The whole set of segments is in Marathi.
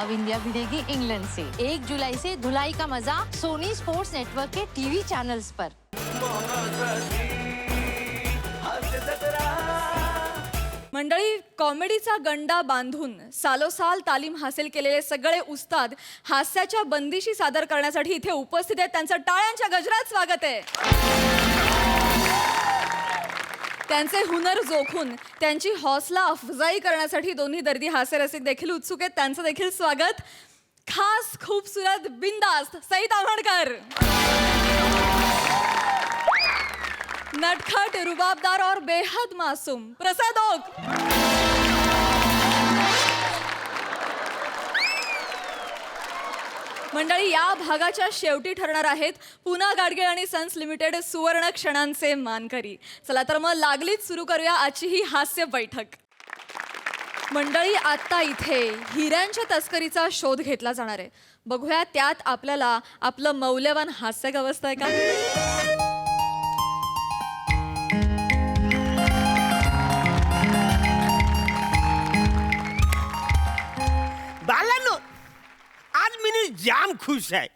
अब इंडिया भिड़ेगी इंग्लैंड से। 1 जुलाई से धुलाई का मजा सोनी स्पोर्ट्स नेटवर्क के टीवी चैनल्स पर। मंडळी, कॉमेडीचा गंडा बांधून सालोसाल तालीम हासिल केलेले सगळे उस्ताद हास्याच्या बंदिशी सादर करण्यासाठी इथे उपस्थित आहेत. त्यांचं टाळ्यांच्या गजरात स्वागत आहे. त्यांचे हुनर जोखून त्यांची हौसला अफजाई करण्यासाठी दोन्ही दर्दी हास्यरसिक देखील उत्सुक आहेत. त्यांचं देखील स्वागत. खास खूबसूरत बिंदास्त सई ताम्हणकर, नटखट रुबाबदार और बेहद मासूम प्रसाद ओक, मंडळी या भागाच्या शेवटी ठरणार आहेत पुना गाडगीळ आणि सन्स लिमिटेड सुवर्ण क्षणांचे मानकरी. चला तर मग लागलीच सुरू करूया आजची ही हास्य बैठक. मंडळी, आता इथे हिऱ्यांच्या तस्करीचा शोध घेतला जाणार आहे. बघूया त्यात आपल्याला आपलं मौल्यवान हास्य गवसतंय का. बालांनो, आज मी जाम खुश आहे.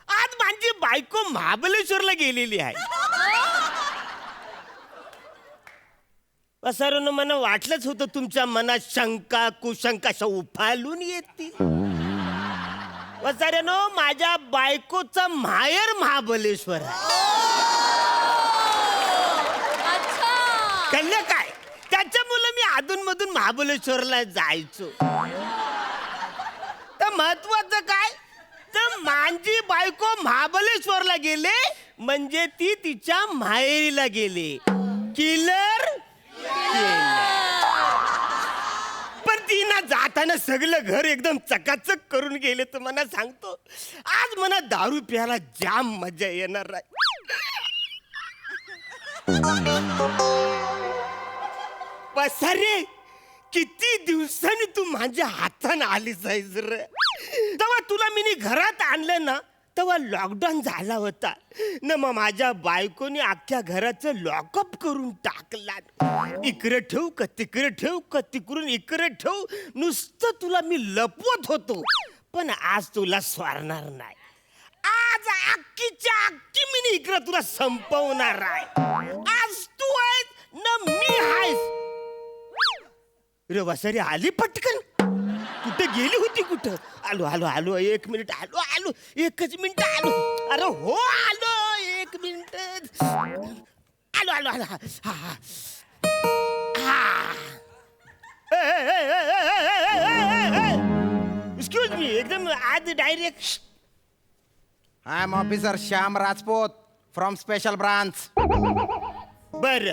आज माझी बायको महाबलेश्वरला गेलेली आहे. सरांनो, मला वाटलंच होतं तुमच्या मनात शंका कुशंका अशा उफालून येतील. सरांनो, माझ्या बायकोचं माहेर महाबलेश्वर आहे. कळलं काय? त्याच्यामुळे मी अधूनमधून महाबलेश्वरला जायचो. तर महत्वाचं काय, तर माझी बायको महाबलेश्वरला गेले म्हणजे ती तिच्या माहेरीला गेले. किलर पण ती ना जाताना सगळं घर एकदम चकाचक करून गेले. तर मला सांगतो, आज मला दारू प्यायला जाम मजा येणार आहे. पसारे, किती दिवसांनी तू माझ्या हाताने आलीस आहेस रे. तेव्हा तुला मी घरात आणलं ना, तेव्हा लॉकडाऊन झाला होता न. मग माझ्या बायकोने अख्ख्या घराचं लॉकअप करून टाकला. इकडे ठेवू का तिकडे ठेवू का तिकडून इकडे ठेवू, नुसतं तुला मी लपवत होतो. पण आज तुला स्वारणार नाही. आज अख्खीच्या अख्खी मी इकडे तुला संपवणार आहे. आज तू आहेस न मी आहेस. रे वसरी आली पटकन. कुठे गेली होती कुठं? आलो आलो आलो, 1 मिनिट, आलो आलो, 1च मिनिट आलो. अरे हो आलो, 1 मिनिट आलो आलो आलो. हा हा. एक्सक्यूज मी, एकदम आज direct. I am officer Shyam Rajput from special branch. बर,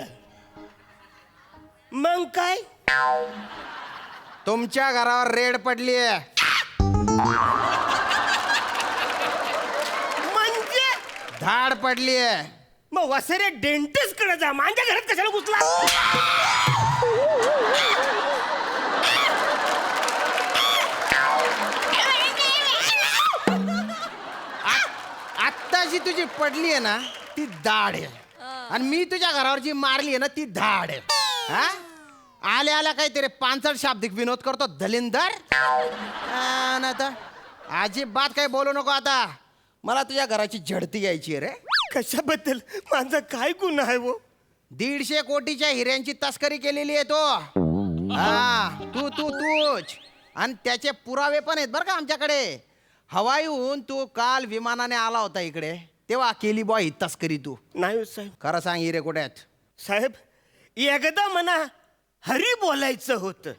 मग काय? तुमच्या घरावर रेड पडली आहे. म्हणजे धाड पडली आहे. मग वसरे डेंटिस्ट कडे जा. माझ्या घरात कशाला घुसला? आत्ताची तुझी पडली आहे ना, ती दाढ आहे. आणि मी तुझ्या घरावर जी मारली आहे ना, ती धाड आहे. हा, आल्या आल्या काहीतरी पांचट शाब्दिक विनोद करतो दलिंदर. ना तर अजिबात काही बोलू नको आता. मला तुझ्या घराची झडती घ्यायची आहे रे. कशाबद्दल? माझा काय गुन्हा आहे वो? 150 कोटीच्या हिऱ्यांची तस्करी केलेली आहे तो. हा, तूच. आणि त्याचे पुरावे पण आहेत बरं का आमच्याकडे. हवाईहून तू काल विमानाने आला होता इकडे, तेव्हा केली बॉय ही तस्करी तू. नाही साहेब. खरं सांग, हिरे कुठे आहेत? साहेब, एकदा मना हरी बोलायचं होतं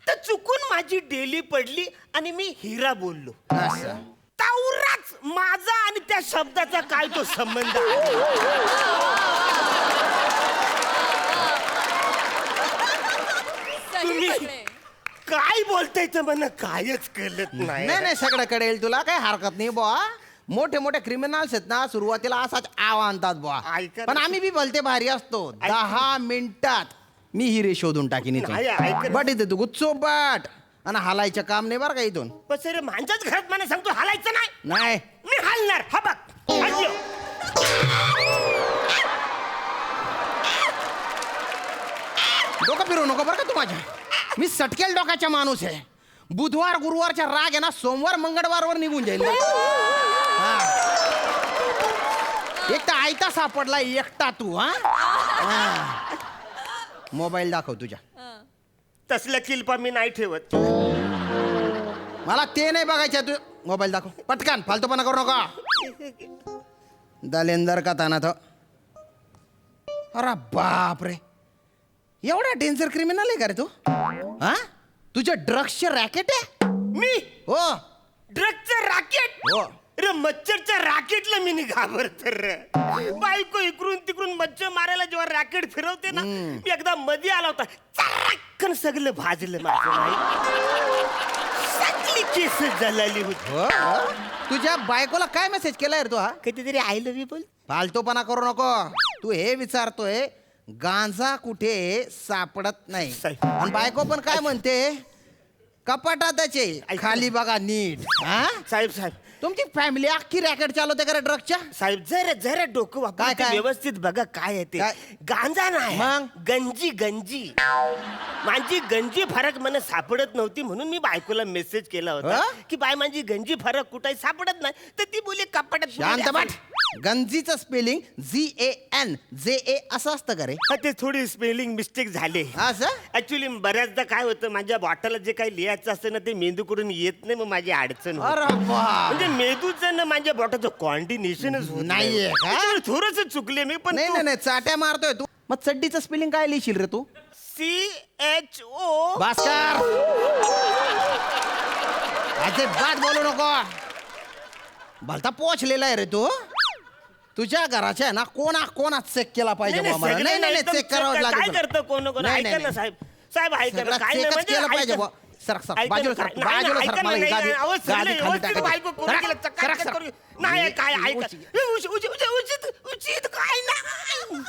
तर चुकून माझी डेली पडली आणि मी हिरा बोललो. असं. तावराच माझा आणि त्या शब्दाचा काय तो संबंध आहे? तुम्ही काय बोलताय तर मला कायच कळत नाही. नाही, सगळं कळेल तुला, काही हरकत नाही बुवा. मोठे मोठे क्रिमिनल्स आहेत ना, सुरुवातीला असाच आव आणतात बुवा. ऐका. पण आम्ही बी भलते भारी असतो. 10 मिनिटात मी हिरे शोधून टाकीन नाही, ऐका. इथून. बट इथे तू गुच्चो बाट. आणि हालायचं काम नाही बरं का इथून. पण सर, माझ्याच घरात मला सांगतो हालायचं नाही. नाही, मी हालणार. हा बघ, हल्लो. डोकं फिरवू नको बरं का तू माझ्या. मी सटकेल डोकाचा माणूस आहे. बुधवार गुरुवारच्या राग आहे ना सोमवार मंगळवारवर निघून जाईल हा. एक तर आयता सापडला एकटा तू हा मोबाईल दाखव तुझ्या. तसल्या किल्पा मी नाही ठेवत. मला ते नाही बघायचं तू मोबाईल दाखव पटकन फालतूपणा करू नका. दलेंदर का ताना तो अरे बाप रे एवढा डेंजर क्रिमिनल आहे का रे तू हा तुझ्या ड्रग्सचे रॅकेट आहे. मी हो ड्रगचं राकेट हो रे मच्छरच्या राकेटला मी नाही घाबरत रे. बायको इकडून तिकडून मच्छर मारायला जेव्हा रॅकेट फिरवते ना मी एकदा मध्ये आला होता चरक्कन सगळं भाजलं माझं नाही. सगळी केस जळाली होती. हो? तुझ्या बायकोला काय मेसेज केलाय रे तू हा कधीतरी आय लव्ह यू बोल. फालतूपणा करू नको. तू हे विचारतोय गांजा कुठे सापडत नाही साहेब. आणि बायको पण काय म्हणते कपाटातचे खाली बघा नीट हा साहेब साहेब तुमची फॅमिली अख्खी रॅकेट चालवते का रे ड्रग्सच्या. साहेब जरा जरा डोकं वापरून काय, ते काय? व्यवस्थित बघा काय आहे ते. काय? गांजा नाही मग? गंजी गंजी. माझी गंजी फरक मला सापडत नव्हती म्हणून मी बायकोला मेसेज केला होता हं? की बाय माझी गंजी फरक कुठे सापडत नाही तर ती बोली कपाटात शांत पडली बट असेल. गंजीचं स्पेलिंग GANJA असं असतं का रे. हा, ते थोडी स्पेलिंग मिस्टेक झाले. असं ऍक्च्युली बऱ्याचदा काय होतं माझ्या बॉटलला जे काही लिहायचं असतं ना ते मेंदूकडून येत नाही मग माझी अडचण होते. अरे बाप. म्हणजे मेंदूचं ना माझ्या बॉटलचं कॉन्टिनेशनच नाहीये का? थोडस चुकले मी पण नाही नाही नाही चाट्या मारतोय तू. मग चड्डीचं स्पेलिंग काय लिहिशील रे तू. CHO भास्कर अजिबात बोलू नको. भलता पोचलेला आहे रे तू. तुझ्या घराच्या आहे ना कोणात चेक केला पाहिजे नाही, बुवा मला. सगळे नाही नाही एकदम चेक करावं check लागेल. काय करतं कोण कोण नाही, ऐका नाही, ना नाही. साहेब साहेब ऐका ना सगळं काय नाही चेकच म्हणजे केलं पाहिजे ऐका- बुवा. सरक सरक ऐका ना, बाजूला काय- सरक नाही, बाजूला नाही, सरक ऐका ना, मला नाही, गादी नाही, अहो, गादी सगळं खाली व्यवस्थित टाकायची. बायको करून सरक, गेलं, सरक, चकाचक सरक. करून- नाही काय ऐका उचित काय नाही.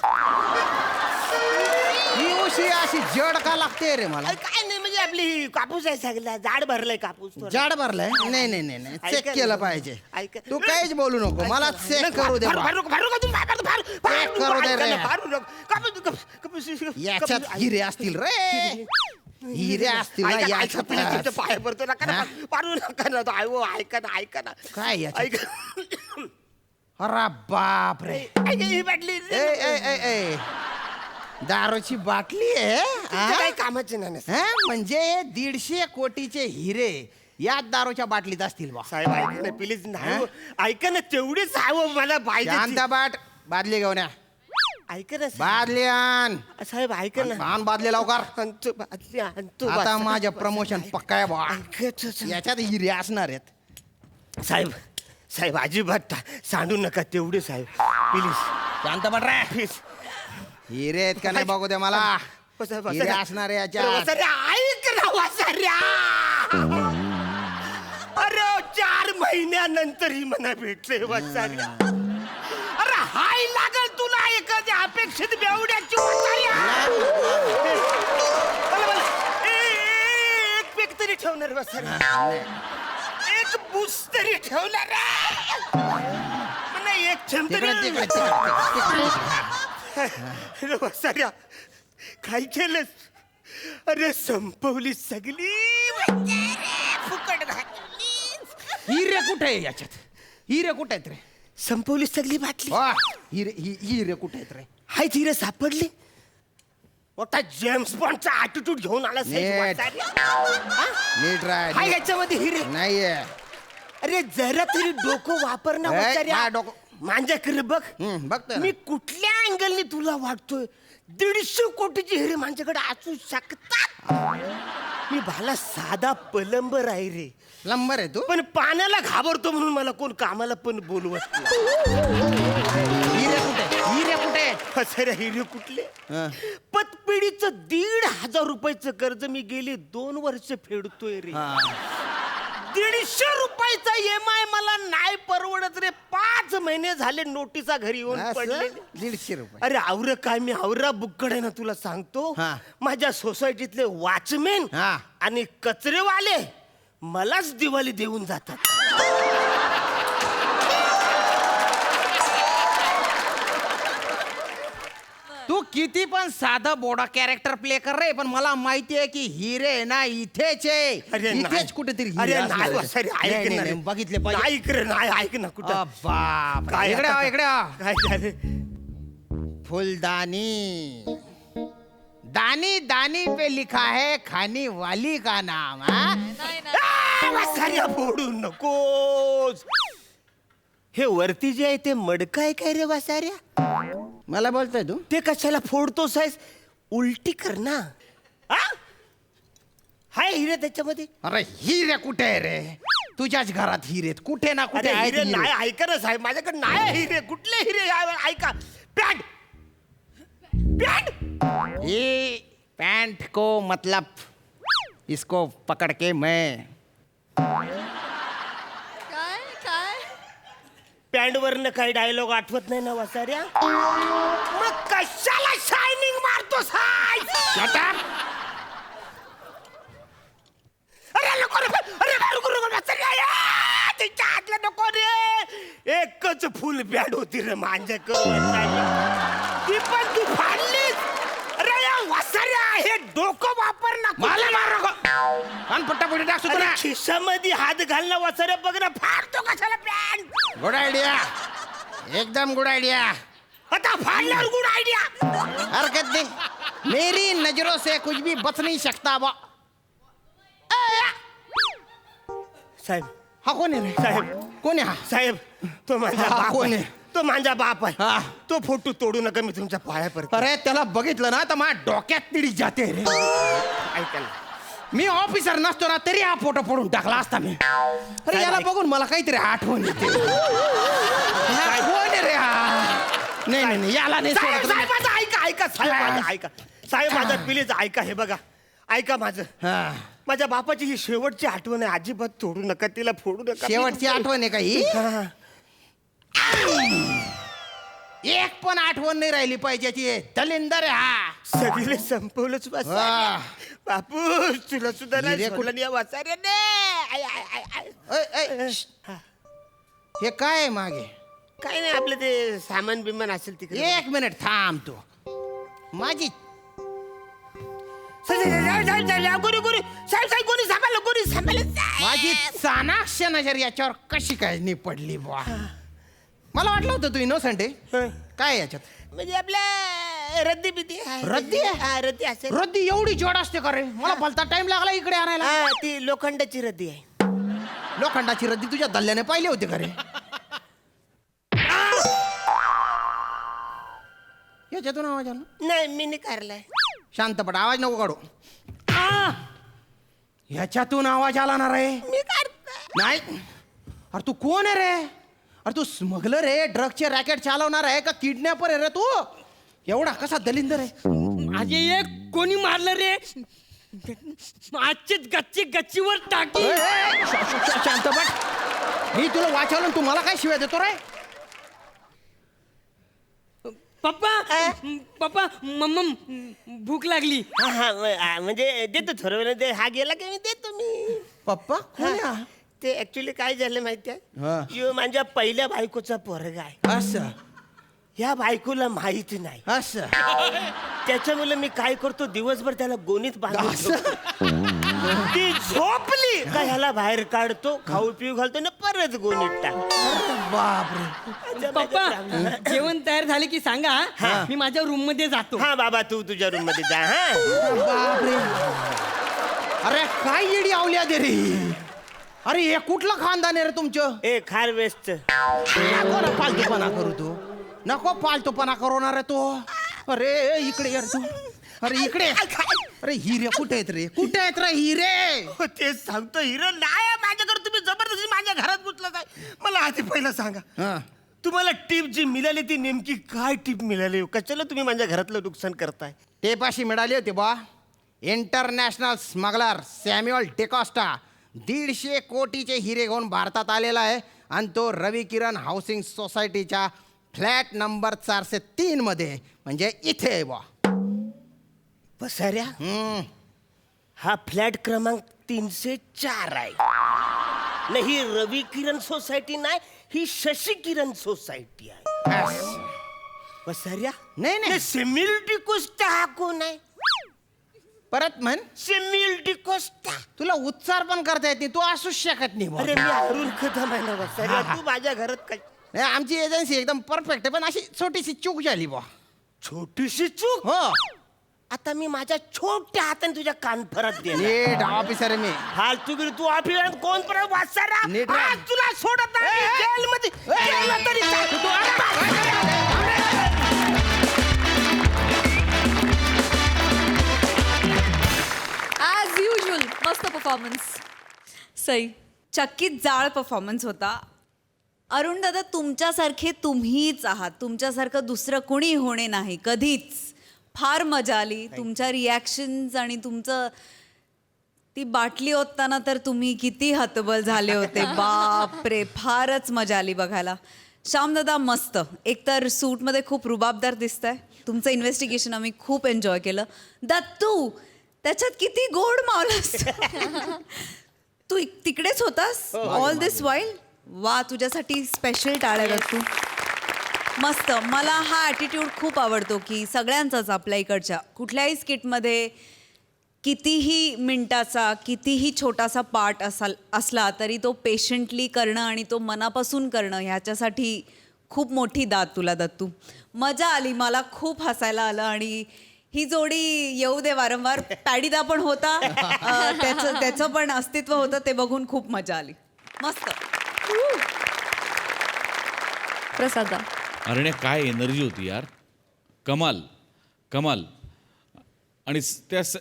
ही उशी अशी जड का लागते रे मला. अरे काय नाही म्हणजे आपली कापूस आहे सगळा जाड भरलाय कापूस थोडा. जाड भरलाय नाही नाही नाही नाही चेक ऐका केलं ना. पाहिजे. ऐका. तू काहीच बोलू नको मला चेक नाही, करू दे फारू- बा. फारू- फारू नका तुम्ही, फारू- फारू- फारू- चेक करू दे ऐका रे. ना, फारू नका. कापूस- याच्यात कापूस- हिरे असतील रे. हिरे असतील ना ऐका ना, ऐका, याच्यात. please, तुमच्या पाया पडतो नका ना, हा? पाडू नका ना तो. आयो, ऐका ना ऐका ना काय याच्यात? ऐका अरे बाप रे. ऐका, ही बाटली ए ए ए ए दारूची बाटली आहे हा? काही कामाचे नाही ना. हा? म्हणजे 150 कोटीचे हिरे याच दारूच्या बाटलीत असतील बा. साहेब ऐका ना प्लीज नाही हो. ऐका ना तेवढेच हवं मला पाहिजे. शांत बाट बादली घेऊन या. ऐका ना बादली आण. साहेब ऐका ना. आण बादली लवकर. आणतो बाटली, आणतो आता बाटली. माझं प्रमोशन पक्का आहे बा. ऐकत होतो. याच्यात हिरे असणार आहेत. साहेब साहेब अजिबात सांडू नका तेवढे साहेब प्लीज शांत बट रे. प्लीज. हिरे आहेत का नाही बघू दे मला. साहेब, हिरे साहेब. असणार आहे याच्यात. वसाऱ्या, ऐक ना वसाऱ्या. अरे 4 महिन्यानंतर ही मला भेटले वसाऱ्या. अरे हाय लागल तुला एखाद्या अपेक्षित बेवड्याची वसाऱ्या. बोला, बोला. एक पेक तरी ठेवणार वसाऱ्या. एक बुस तरी ठेवणार रे. मला एक थेंब तिकडे तरी तिकडे तिकडे अरे वसाऱ्या काय केलंस. अरे संपवली सगळी फुकट घातलीस. हिरे कुठे आहे याच्यात. हिरे कुठे आहेत रे. संपवली सगळी बाटली. वा, हिरे कुठे आहेत रे. हाय हिरे सापडले. मोठा जेम्स बॉन्डचा ॲटिट्यूड घेऊन आला नीट. नीट राय हाय याच्यामध्ये हिरे. नाहीये. अरे जरा तरी डोकं वापर ना ए, वसाऱ्या. काय डोकं? माझ्याकडे बघ. बघतोय ना. मी कुठल्या अँगलने तुला वाटतोय 150 कोटीची हिरे माझ्याकडे असू शकतात. मी भाला साधा पलंबर आहे रे. प्लंबर आहे तू. पण पाण्याला घाबरतो म्हणून मला कोण कामाला पण बोलवत नाही. हिरे कुठे हिरे कुठे वसाऱ्या हिरे कुठले. हं. पतपिढीचं 1,500 रुपयाचं कर्ज मी गेली 2 वर्ष फेडतोय रे. 150 रुपयाचा EMI मला नाही परवडत रे. 5 महिने झाले नोटिसा घरी येऊन असं? पडले. 150 रुपये. अरे आवर काय मी आवरा बुक्कड आहे ना तुला सांगतो. हा. माझ्या सोसायटीतले वॉचमेन हा. आणि कचरेवाले मलाच दिवाळी देऊन जातात. तू किती पण साधं बोडा कॅरेक्टर प्ले कर रे, पण मला माहिती आहे की हिरे ना इथेच आहे. अरे नाही. इथेच कुठेतरी अरे हिरे नाही असणार. वसारे, नाही, ऐक नाही, ना रे. नाही, बघितले पाहिजे. नाही ऐक रे, नाही ऐक ना कुठं बाप काय इकडे आता? आ, इकडे आ. काय झालं फुलदानी दानी दानी पे लिखा है खाने वाली का नाम. हा? नाही ना वसाऱ्या फोडू नकोस. हे वरती जे आहे ते मडकं आहे काय रे वसाऱ्या? मला बोलतोय तू? ते कशाला फोडतोस आहेस? उलटी कर ना. हा? हाय हिरे त्याच्यामध्ये. अरे हिरे कुठे आहे रे? तुझ्याच घरात हिरे कुठे ना कुठे अरे आहेत हिरे हिरे. नाही, ऐका ना साहेब, माझ्याकडे नाही आहे हिरे. कुठले हिरे आहे? ऐका. पॅन्ट पॅन्ट ये पैंट को मतलब इसको पकड़ के मैं काय काय पॅन्ट वरनं काही डायलॉग आठवत नाही ना वसाऱ्या? मग कशाला शायनिंग मारतोस हाय? अरे नको रे, अरे नको नको वसाऱ्या, या, तिच्या हातला नको रे. एकच फुल पॅन्ट होती रे माझ्याकडे. ती पण तू फाडलीस. अरे या वसाऱ्या, हे डोकं वापर ना. मला मार नको. कान पट्टा पुढे टाक अरे सुद्धा. खिशामध्ये हात घालणं वसाऱ्या, बघ ना, फाडतो कशाला पॅन्ट? गुड आयडिया, एकदम गुड आइडिया. आता फाडल्यावर गुड आयडिया. हरकत नहीं, मेरी नजरों से कुछ भी बच नहीं सकता. साहेब हा कोण आहे रे? साहेब कोण आहे हा? साहेब, तो माझा हा, बाप कोण आहे. आहे? तो माझा बाप आहे. हा. तो फोटो तोडू नका, मी तुमच्या पाया पडतो. अरे त्याला बघितलं ना तर माझ्या डोक्यात तिडी जाते रे. ऐका ना. मी ऑफिसर नसतो ना तरी हा फोटो फोडून टाकला असता मी. अरे साहेब, याला ऐक. बघून मला काहीतरी आठवण येते. हा, कोण आहे रे हा? नाही नाही नाही, याला नाही साहेब सोडत रे. साहेब, माझं ऐका ऐका साहेब, हा. माझं ऐका साहेब, माझं प्लीज ऐका. हे बघा, ऐका माझं. हा. माझ्या बापाची ही शेवटची आठवण आहे. अजिबात तोडू नका, तिला फोडू नका. शेवटची आठवण आहे का ही? हा. एक पण आठवण नाही राहिली पाहिजे ती. दलिंदर आहे हा. सगळे संपवलंच वासाऱ्या. वा. बापू, तुला सुद्धा नाही हिरे सोडलं नाही या वासाऱ्याने. आय, आय, आय, आय. ऐ, ऐ, श्श्श. हे काय आहे मागे? काय नाही, आपलं ते सामान बिमान असेल तिकडे. एक मिनिट थांब तू. माझी साहेब कोणी सांभाळलं. माझी चाणाक्ष नजर याच्यावर कशी काय नाही पडली बुवा. मला वाटलं होतं तू इनोसंट आहे. काय आहे याच्यात? म्हणजे आपल्या रद्दी बिद्दी आहे. रद्दी आहे? हा, रद्दी असेल. रद्दी एवढी जोड असते का रे? मला भलता टाइम लागला इकडे आणायला. हा, ती लोखंडाची रद्दी आहे. लोखंडाची रद्दी तुझ्या दल्ल्याने पाहिले होते का रे? याच्यातून आवाज आला. नाही, मी नाही काढलाय. शांतपट, आवाज नको काढू. ह्याच्यातून आवाज आला ना रे? मी काढतोय. नाही. अरे तू कोण आहे रे? अरे तू स्मगलर आहे, ड्रगचे रॅकेट चालवणार आहे का किडनॅपर आहे रे तू? एवढा कसा दलिंदर आहे? आजे एक कोणी मारलं रे आजचीच गच्चीवर टाकी. शांतपट, मी तुला वाचवलं, तू मला काय शिवाय देतो रे? पप्पा पप्पा मम्मा भूक लागली. म्हणजे देतो थोडं वेळ. हा गेला की मी देतो मी. पप्पा कोण आहे हा? ते ऍक्च्युली काय झालं माहिती हा. आहे? यो माझ्या पहिल्या बायकोचा पोरगा आहे. असं ह्या बायकोला माहिती नाही. असं त्याच्यामुळे मी काय करतो, दिवसभर त्याला गोणीत बांधून ठेवतो. ती झोपली का ह्याला बाहेर काढतो, खाऊ पिऊ घालतो ना परत गोणीत टाकतो. बापरे. पप्पा जेवण तयार झाले की सांगा. मी माझ्या रूम मध्ये जातो. हा बाबा, तू तुझ्या रूम मध्ये जा. हा बापरे. अरे काय येडी आवल्या दे रे. अरे हे कुठलं खानदान आहे रे तुमचं? ए खार वेस्ट. नको ना फालतूपणा करू तू. नको फालतूपणा करू रे तू. अरे इकडे यार तू. अरे इकडे. अरे हिरे कुठे आहेत रे? कुठे आहेत रे हिरे? तेच सांगतो, हिरो नाही आहे माझ्याकडे. तुम्ही जबरदस्ती माझ्या घरात घुसला आहे. मला आधी पहिलं सांगा, हा. तुम्हाला टीप जी मिळाली ती नेमकी काय टीप मिळाली? कशाला तुम्ही माझ्या घरातलं नुकसान करताय? टेपाशी मिळाली होती बा. इंटरनॅशनल स्मगलर सॅम्युअल डिकॉस्टा 150 कोटीचे हिरे घेऊन भारतात आलेला आहे आणि तो रवी किरण हाऊसिंग सोसायटीच्या फ्लॅट नंबर 403 मध्ये, म्हणजे इथे आहे बा. बसाऱ्या, हा फ्लॅट क्रमांक 304 आहे. नाही, ही रवी किरण सोसायटी नाही, ही शशी किरण सोसायटी आहे. पसर्या नाही, नाही. सिमिलिटी कोस्टा हा कोण आहे? परत म्हण. Similarity Costa. तुला उच्चार पण करता येत नाही, तू असूच शकत नाही बुवा. अरे मी अरुण कदम आहे ना पसर्या. तू माझ्या घरात काय? नाही, आमची एजन्सी एकदम परफेक्ट आहे, पण अशी छोटीशी चूक झाली बुवा. छोटीशी चूक. हो. आता मी माझ्या छोट्या हाताने तुझ्या कान परत दे. नीट ऑफिसर मी. फालतू गिरी तू ऑफिस कोण परत वाचरा. नीट राह. आज तुला सोडत नाही. जेलमध्ये गेला तरी चालेल. ॲज युजल मस्त परफॉर्मन्स. सई. चक्कीत जाळ परफॉर्मन्स होता. अरुण दादा, तुमच्यासारखे तुम्हीच आहात, तुमच्यासारखं दुसरं कुणी होणे नाही कधीच. फार मजा आली तुमच्या रिॲक्शन्स आणि तुमचं ती बाटली ओतताना तर तुम्ही किती हतबल झाले होते. बापरे, फारच मजा आली बघायला. श्यामदादा मस्त, एकतर सूटमध्ये खूप रुबाबदार दिसताय. तुमचं इन्व्हेस्टिगेशन आम्ही खूप एन्जॉय केलं. दत्तू, त्याच्यात किती गोड मावलास. तू तिकडेच होतास ऑल दिस वाईल. वा, तुझ्यासाठी स्पेशल टाळ्या दत्तू. मस्त. मला हा ॲटिट्यूड खूप आवडतो की सगळ्यांचाच आपल्या इकडच्या कुठल्याही स्किटमध्ये कितीही मिनटाचा कितीही छोटासा पार्ट असला तरी तो पेशंटली करणं आणि तो मनापासून करणं ह्याच्यासाठी खूप मोठी दाद तुला दत्तू. मजा आली, मला खूप हसायला आलं. आणि ही जोडी येऊ दे वारंवार. पॅडीदा पण होता, त्याचं पण अस्तित्व होतं, ते बघून खूप मजा आली. मस्त. प्रसादा. अरे काय एनर्जी होती यार. कमाल कमाल. आणि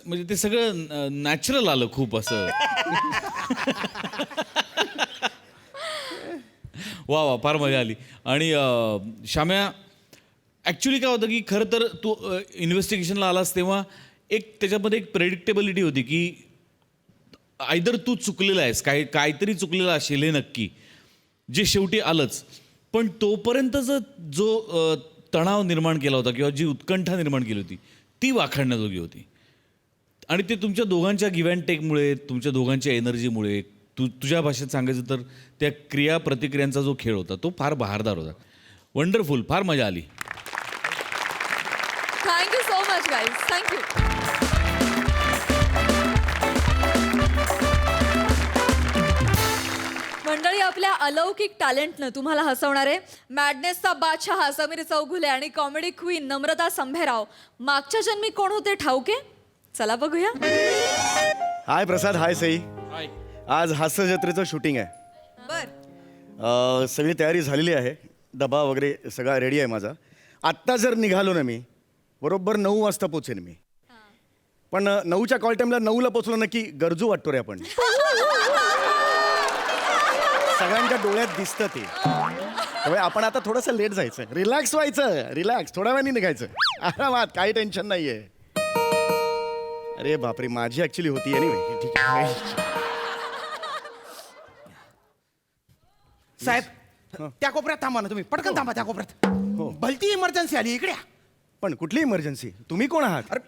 म्हणजे ते सगळं नॅचरल आलं खूप असं. वा वा, फार मजा आली. आणि श्याम्या, ॲक्च्युली काय होतं की खरं तर तू इन्व्हेस्टिगेशनला आलास तेव्हा एक त्याच्यामध्ये एक प्रेडिक्टेबिलिटी होती की आयदर तू चुकलेला आहेस, काहीतरी चुकलेलं असेल हे नक्की, जे शेवटी आलंच. पण तोपर्यंतचा जो तणाव निर्माण केला होता किंवा जी उत्कंठा निर्माण केली होती ती वाखाणण्याजोगी होती. आणि ते तुमच्या दोघांच्या गिव्ह अँड टेकमुळे, तुमच्या दोघांच्या एनर्जीमुळे, तुझ्या भाषेत सांगायचं तर त्या क्रिया प्रतिक्रियांचा जो खेळ होता तो फार बहारदार होता. वंडरफुल, फार मजा आली. Thank you so much guys. Thank you. मंडळी, आपल्या अलौकिक टॅलेंटनं तुम्हाला हसवणारे मॅडनेसचा बादशाह समीर चौघुले आणि कॉमेडी क्वीन नम्रता संभेराव मागच्या जन्मी कोण होते ठाऊके? चला बघूया. हाय प्रसाद, हाय सई. आज हास्य जत्रेचं शूटिंग आहे. बर. सगळी तयारी झालेली आहे, डबा वगैरे सगळा रेडी आहे माझा. आत्ता जर निघालो ना मी, बरोबर 9 वाजता पोचेन मी. पण 9च्या कॉल टाईमला 9ला पोचलो ना की गरजू वाटतो रे आपण. सगळ्यांच्या डोळ्यात दिसतं ते. त्यामुळे आपण आता थोडंसं लेट जायचं, रिलॅक्स व्हायचं, रिलॅक्स थोड्या वेळाने निघायचं आरामात, काही टेन्शन नाहीये. अरे बापरे, माझी ऍक्च्युली होती एनिवे. ठीक आहे साहेब, त्या कोपऱ्यात थांबा ना तुम्ही. पटकन थांबा त्या कोपऱ्यात. भलती इमर्जन्सी आली इकडे. पण कुठली इमर्जन्सी? तुम्ही कोण आहात? अरे,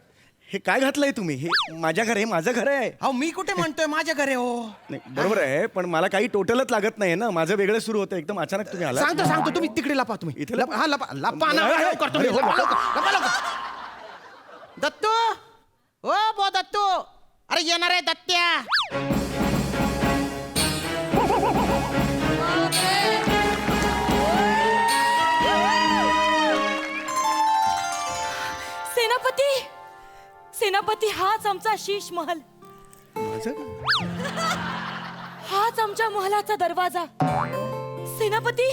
हे काय घातलंय तुम्ही? हे माझ्या घर आहे, माझं घर आहे. अहो मी कुठे म्हणतोय माझ्या घरी हो. नाही बरोबर आहे, पण मला काही टोटलच लागत नाही ना. माझं वेगळं सुरू होतं, एकदम अचानक तुम्ही आला. सांगतो तुम्ही तिकडे लपा. तुम्ही इथे लपा. हा लपा लपा ना. अरे, लवकर तुम्ही. अरे, हो, लपा लवकर. लपा लवकर. दत्तू, ओ बो दत्तू. अरे येणार आहे दत्त्या. सेनापती, हाच आमचा शीश महल. माझं? हाच आमच्या महलाचा दरवाजा. सेनापती,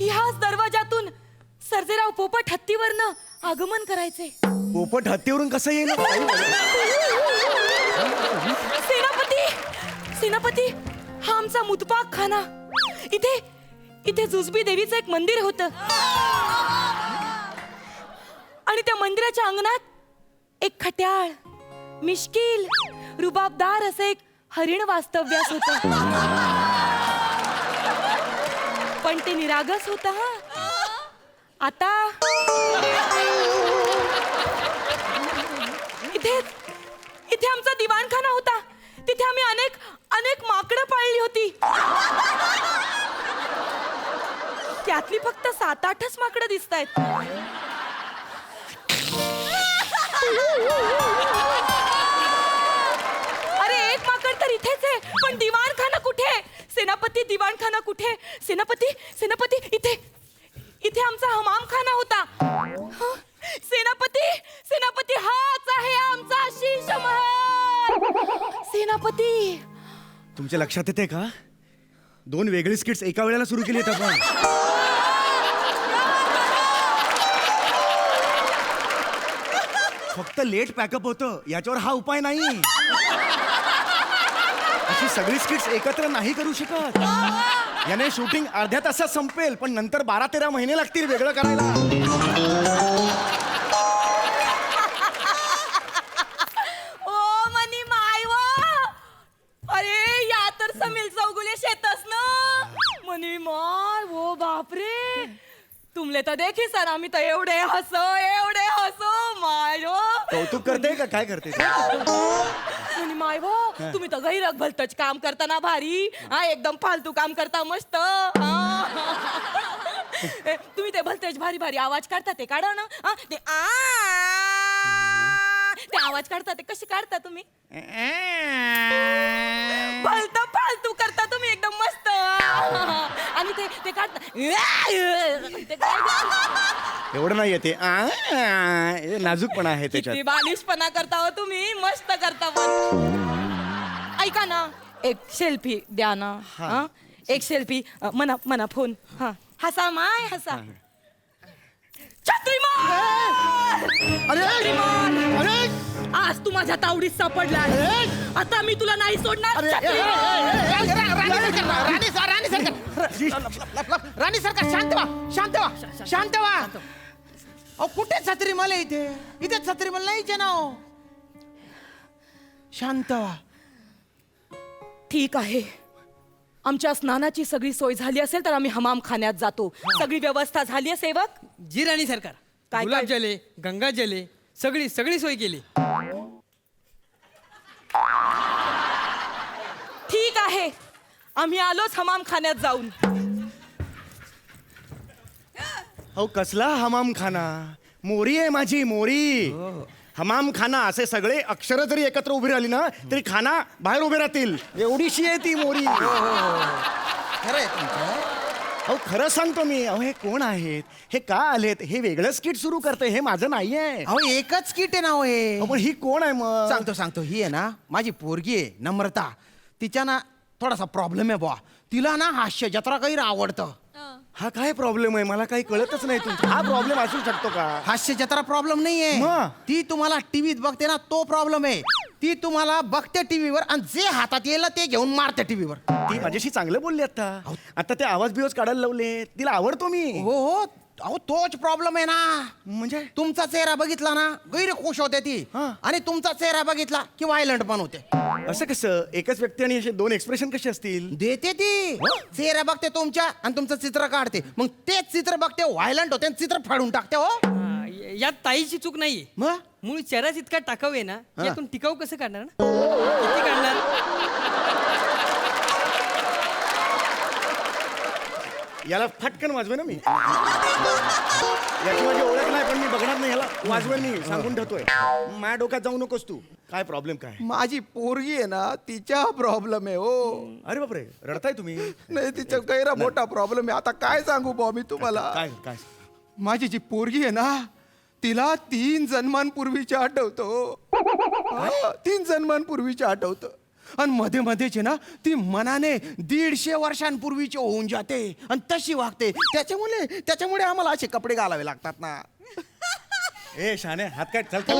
ह्याच दरवाजातून सर्जेराव पोपट हत्तीवरनं आगमन करायचे. पोपट हत्तीवरून कसं येईल? सेनापती, हा आमचा मुतपाक खाना. इथे जुजबी देवीचं एक मंदिर होतं आणि त्या मंदिराच्या अंगणात एक खट्याळ, मिश्किल, रुबाबदार असं एक हरिण वास्तव्यास होतं. पण ते निरागस होतं. आता इथे आमचा दिवाणखाना होता. तिथे आम्ही अनेक माकडं पाळली होती. त्यातली फक्त 7-8च माकडं दिसत आहेत. अरे एक माकड तर इथेच आहे, पण दिवाणखाना कुठे? सेनापती दिवाणखाना कुठे? सेनापती सेनापती इथे इथे आमचा हमामखाना होता. हं? सेनापती सेनापती हाच आहे आमचा शीश महल. सेनापती तुमच्या लक्षात येते का 2 वेगळी स्किट्स एका वेळेला सुरू केली आहेत आपण. फक्त लेट पॅकअप होतं याच्यावर हा उपाय नाही. अशी सगळी स्किट्स एकत्र नाही करू शकत. याने शूटिंग अर्ध्या तासात संपेल पण नंतर 12-13 महिने लागतील वेगळं करायला. ओ मनी माय व अरे या तर समील चौगुले शेतस ना मनी माय वो बापरे तुमले तर देखी सर आम्ही तर एवढे हसो माय व कौतुक करते का काय करते मनी माय व तुम्ही तर गैरक भलतच काम करता ना भारी हा एकदम फालतू काम करता मस्त तुम्ही ते भलतेच भारी भारी आवाज काढता ते काढा ना हा, ते आवाज काढता ते कशी काढता तुम्ही भलत फालतू करता तुम्ही एकदम मस्त आणि ते काढता ते काय एवढं नाही येते नाजूकपणा आहे किती त्याच्यात. बालिशपणा करता हो तुम्ही मस्त करता पण ऐका ना एक सेल्फी द्या ना हा? एक सेल्फी मना फोन हा हसा माय हसा छत्रीमान आज तू माझ्या तावडीत सापडला आता मी तुला नाही सोडणार राणी सरकार शांत व्हा. अहो कुठे छत्रीमल आहे इथे छत्रीमल नाहीच आहे ना. शांत व्हा. ठीक आहे आमच्या स्नानाची सगळी सोय झाली असेल तर आम्ही हमामखान्यात जातो. सगळी व्यवस्था झाली आहे सेवक. जी राणी सरकार काय? गुलाबजले गंगाजले सगळी सोय केली. ठीक आहे आम्ही आलोच हमामखान्यात जाऊन. अहो कसला हमामखाना मोरी आहे माझी मोरी. हमामखाना असे सगळे अक्षर जरी एकत्र उभी राहिली ना तरी खाना बाहेर उभे राहतील एवढीशी आहे ती मोरी. खरं आहे तुमचं. अहो खरं सांगतो मी. अहो हे कोण आहेत हे का आलेत हे वेगळं स्किट सुरू करते हे माझं नाहीये. अहो एकच किट आहे ना हो हे. अहो, पण ही कोण आहे मग. सांगतो ही आहे ना माझी पोरगी आहे नम्रता. तिच्या ना थोडासा प्रॉब्लेम आहे बुवा. तिला ना हास्य जत्रा काही आवडतं. हा काय प्रॉब्लेम आहे मला काही कळतच नाही तुमचा. हा प्रॉब्लेम असू शकतो का. हास्य जत्रा प्रॉब्लेम नाहीये. मग? ती तुम्हाला टीव्हीत बघते ना तो प्रॉब्लेम आहे. ती तुम्हाला बघते टीव्हीवर आणि जे हातात येईल ते घेऊन मारते टीव्हीवर. ती माझ्याशी चांगलं बोलली आता ते आवाज बिवाज काढायला लावले तिला आवडतो मी. हो अहो तोच प्रॉब्लेम आहे ना. म्हणजे तुमचा चेहरा बघितला ना गैर खुश होते ती हा. आणि तुमचा चेहरा बघितला की व्हायलंट पण होते. असं कसं एकच व्यक्ती आणि असे 2 एक्सप्रेशन कसे असतील. देते ती चेहरा बघते तुमच्या आणि तुमचं चित्र काढते मग तेच चित्र बघते व्हायलंट होते आणि चित्र फाडून टाकते. हो यात ताईची चूक नाहीये. मग मूळ चेहराच इतका टाकाऊ आहे ना यातून टिकाऊ कसं काढणार ना. किती काढणार. याला फटकन वाजवे ना मी. याची माझी ओळख नाही पण मी बघणार नाही याला वाजवेन मी सांगून ठेवतोय. माझ्या डोक्यात जाऊ नकोस तू. काय प्रॉब्लेम काय. माझी पोरगी आहे ना तिच्या प्रॉब्लेम आहे. हो अरे बापरे रडताय तुम्ही. नाही तिच्या गैरा मोठा प्रॉब्लेम आहे. आता काय सांगू बुवा मी तुम्हाला. काय काय माझी जी पोरगी आहे ना तिला 3 जन्मांपूर्वीच्या आठवतो. 3 जन्मांपूर्वीच्या आठवतं आणि मध्ये मध्येच ना ती मनाने 150 वर्षांपूर्वीची होऊन जाते आणि तशी वागते. त्याच्यामुळे आम्हाला असे कपडे घालावे लागतात ना. ए शाने हात काय चल चल.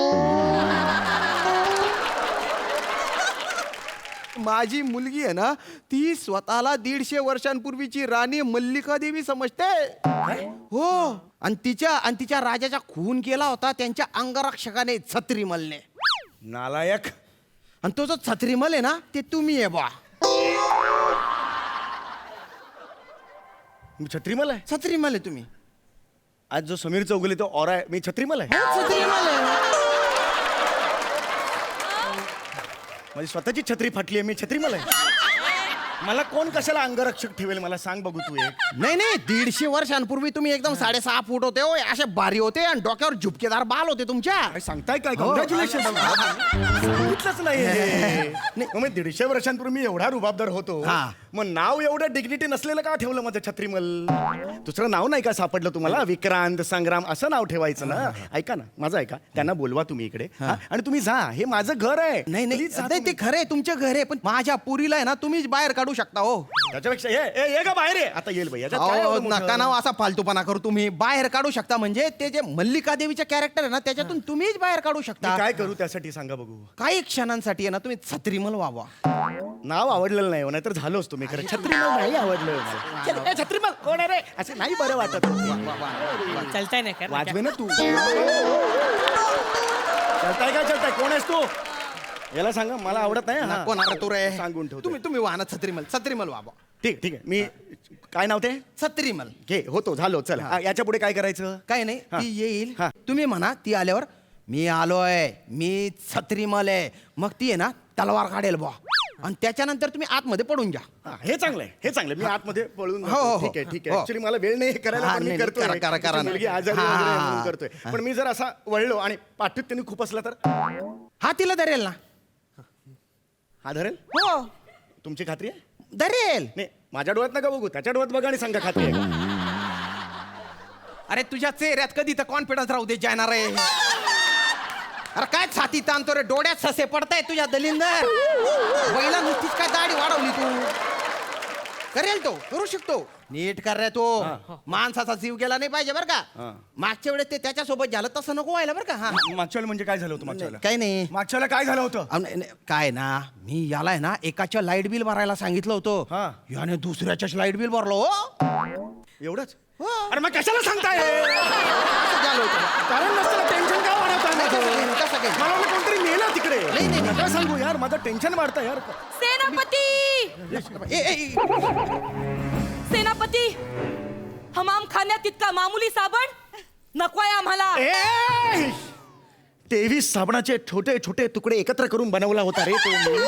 माझी मुलगी आहे ना ती स्वतःला 150 वर्षांपूर्वीची राणी मल्लिका देवी समजते. हो आणि तिच्या राजाचा खून केला होता त्यांच्या अंगरक्षकाने छत्रीमलने. नालायक. आणि तो जो छत्रीमल आहे ना ते तुम्ही आहे बा. मी छत्रीमल आहे. छत्रीमल आहे तुम्ही. आज जो समीर चौगुले तो और आहे मी छत्रीमल आहे. छत्रीमल आहे. माझी स्वतःची छत्री फाटली आहे मी छत्रीमल आहे. मला कोण कशाला अंगरक्षक ठेवेल मला सांग बघू तू एक. नाही नाही 150 वर्षांपूर्वी तुम्ही एकदम 6.5 फूट होते हो, असे भारी होते आणि डोक्यावर झुपकेदार बाल होते तुमच्या. काय सांगताय काय? हो. कॉंग्रॅच्युलेशन. सांगितलंच नाही हे. मग मी 150 वर्षांपूर्वी मी एवढा रुबाबदार होतो, हा. मग नाव एवढं डिग्निटी नसलेलं का ठेवलं माझं छत्रीमल? दुसरं नाव नाही का सापडलं तुम्हाला? विक्रांत, संग्राम असं नाव ठेवायचं ना. ऐका ना, माझं ऐका, त्यांना बोलवा तुम्ही इकडे हा? आणि तुम्ही जा, हे माझं घर आहे. नाही नाही Please जा नाही, ते तुम्ही. खरं आहे तुमचं घर आहे, पण माझ्या पुरीला आहे ना तुम्हीच बाहेर काढू शकता हो. त्याच्यापेक्षा ये का बाहेर आहे आता येईल बाई. याच्यात काय अहो, एवढं मोठं? नका नाव असा फालतूपणा करू. तुम्ही बाहेर काढू शकता म्हणजे ते जे मल्लिका देवीचे कॅरेक्टर आहे ना त्याच्यातून तुम्हीच बाहेर काढू मी शकता. काय करू त्यासाठी सांगा बघू. काही क्षणांसाठी आहे ना तुम्ही छत्रीमल व्हावा. नाव आवडलेलं नाही, नाहीतर झालोच तुम्ही खरं. छत्रीमल नाही आवडलं मला. चल, ए, छत्रीमल कोण आहे रे? असं नाही बरं वाटत. चलताय नाही का? वाजवे ना तू. चलताय काय चलताय? कोण आहेस तू? याला सांगा मला आवडत नाही हा. कोण तू रे? सांगून ठेवतो. तुम्ही वाहना छत्रीमल व्हावा. ठीक ठीक आहे. मी काय नाव ते छत्रीमल घे होतो झालो. चल याच्या पुढे काय करायचं? काय नाही हा. ती येईल हा. तुम्ही म्हणा ती आल्यावर मी आलोय, मी छत्रीमल आहे, मग ती आहे ना तलवार काढेल बुवा आणि त्याच्यानंतर तुम्ही आतमध्ये पडून जा. हा, हे चांगलं आहे, हे चांगलं आहे. मी आतमध्ये पळून हो, हो, जातो. हो. ठीक आहे ठीक आहे. हो. ऍक्च्युली मला वेळ नाही हे करायला, हा, पण मी नाही, करतोय. करा, करा ना. मुलगी आजारी हा, वगैरे आहे हा, म्हणून हा. करतोय. पण मी जर असा वळलो आणि पाठीत त्यांनी खूप असला तर हा तिला धरेल ना. हा धरेल? हो तुमची खात्री आहे? धरेल. नाही माझ्या डोळ्यात नका बघू, त्याच्या डोळ्यात बघा आणि सांगा खात्री आहे का? अरे तुझ्या चेहऱ्यात कधी तर कॉन्फिडन्स राहू दे जाणार आहे. अरे काय छाती ताणतो रे, डोळ्यात ससे पडताय तुझ्या दलिंदर. पहिला नुसतीच काय दाढी वाढवली तू. करेल तो, करू शकतो. नीट कर रे तो. माणसाचा जीव गेला नाही पाहिजे बरं का. मागच्या वेळेस ते त्याच्यासोबत झालं तसं नको व्हायला बरं का. हा मागच्या वेळेला म्हणजे काय झालं होतं? मागच्या वेळेला काही नाही. मागच्या वेळेला काय झालं होतं? काय ना मी याला आहे ना एकाच्या लाईट बिल भरायला सांगितलं होतं, हा. याने दुसऱ्याच्याच लाईट बिल भरलो हो. एवढंच? हो. अरे मग कशाला सांगताय? असं झालं होतं. कारण नसतं टेन्शन का वाढवताय माझं? कसं काय? मला वाटलं कोणतरी नेलं तिकडे. नाही, नाही. नका सांगू यार, माझं टेन्शन वाढतं यार. सेनापती सेनापती, हमाम खाण्यात इतका मामुली साबण नकोय आम्हाला. 23 साबणाचे छोटे छोटे तुकडे एकत्र करून बनवला होता रे तो मी.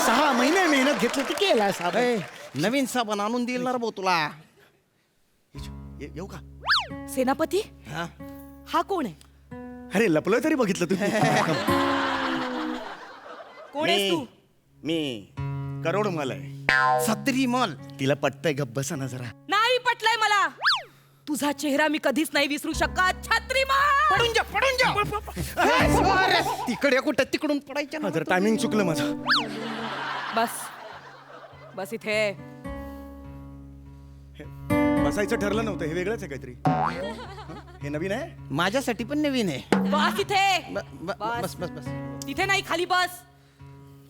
6 महिने मेहनत घेतली ती केला साबण. ए, नवीन साबण आणून देईल ना रे भाऊ तुला. येऊ का? सेनापती, हा? हा कोण आहे? अरे लपलं तरी बघितलं तू. कोण आहेस तू? मी करोड माल आहे. छत्रीमल. तिला पटतंय, गप्प बसा ना जरा. नाही पटलंय मला. तुझा चेहरा मी कधीच नाही विसरू शकत. छत्रीमान पडून जा पडून जा. अरे, तिकडे कुठं तिकडून पडायचं ना. जरा टायमिंग चुकलं माझं. बस बस इथे. बसायचं ठरलं नव्हतं, हे वेगळंच आहे काहीतरी. हे नवीन आहे. माझ्यासाठी पण नवीन आहे. बस इथे. बस बस बस. तिथे नाही, खाली बस.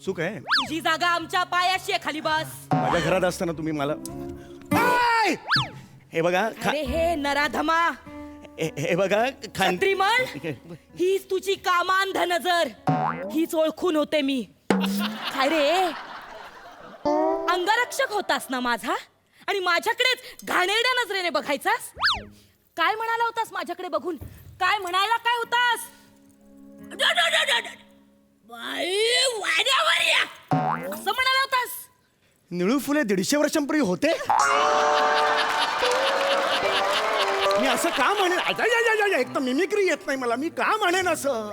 चूक आहे. तुझी जागा आमच्या पायाशी आहे, खाली बस. माझ्या घरात असताना तुम्ही मला आय! हे बघा अरे हे नराधमा. हे बघा छत्रीमल, हीच तुझी कामांध नजर. हीच ओळखून होते मी. काय रे, अंगरक्षक होतास ना माझा, आणि माझ्याकडेच घाणेरड्या नजरेने बघायचास. काय म्हणाला होतास माझ्याकडे बघून? काय म्हणायला काय होतास? असं म्हणाला होतास. निळू फुले 150 वर्षांपूर्वी होते. मी असं का म्हणेन? एक तर मिमिक्री येत नाही मला. मी का म्हणेन असं?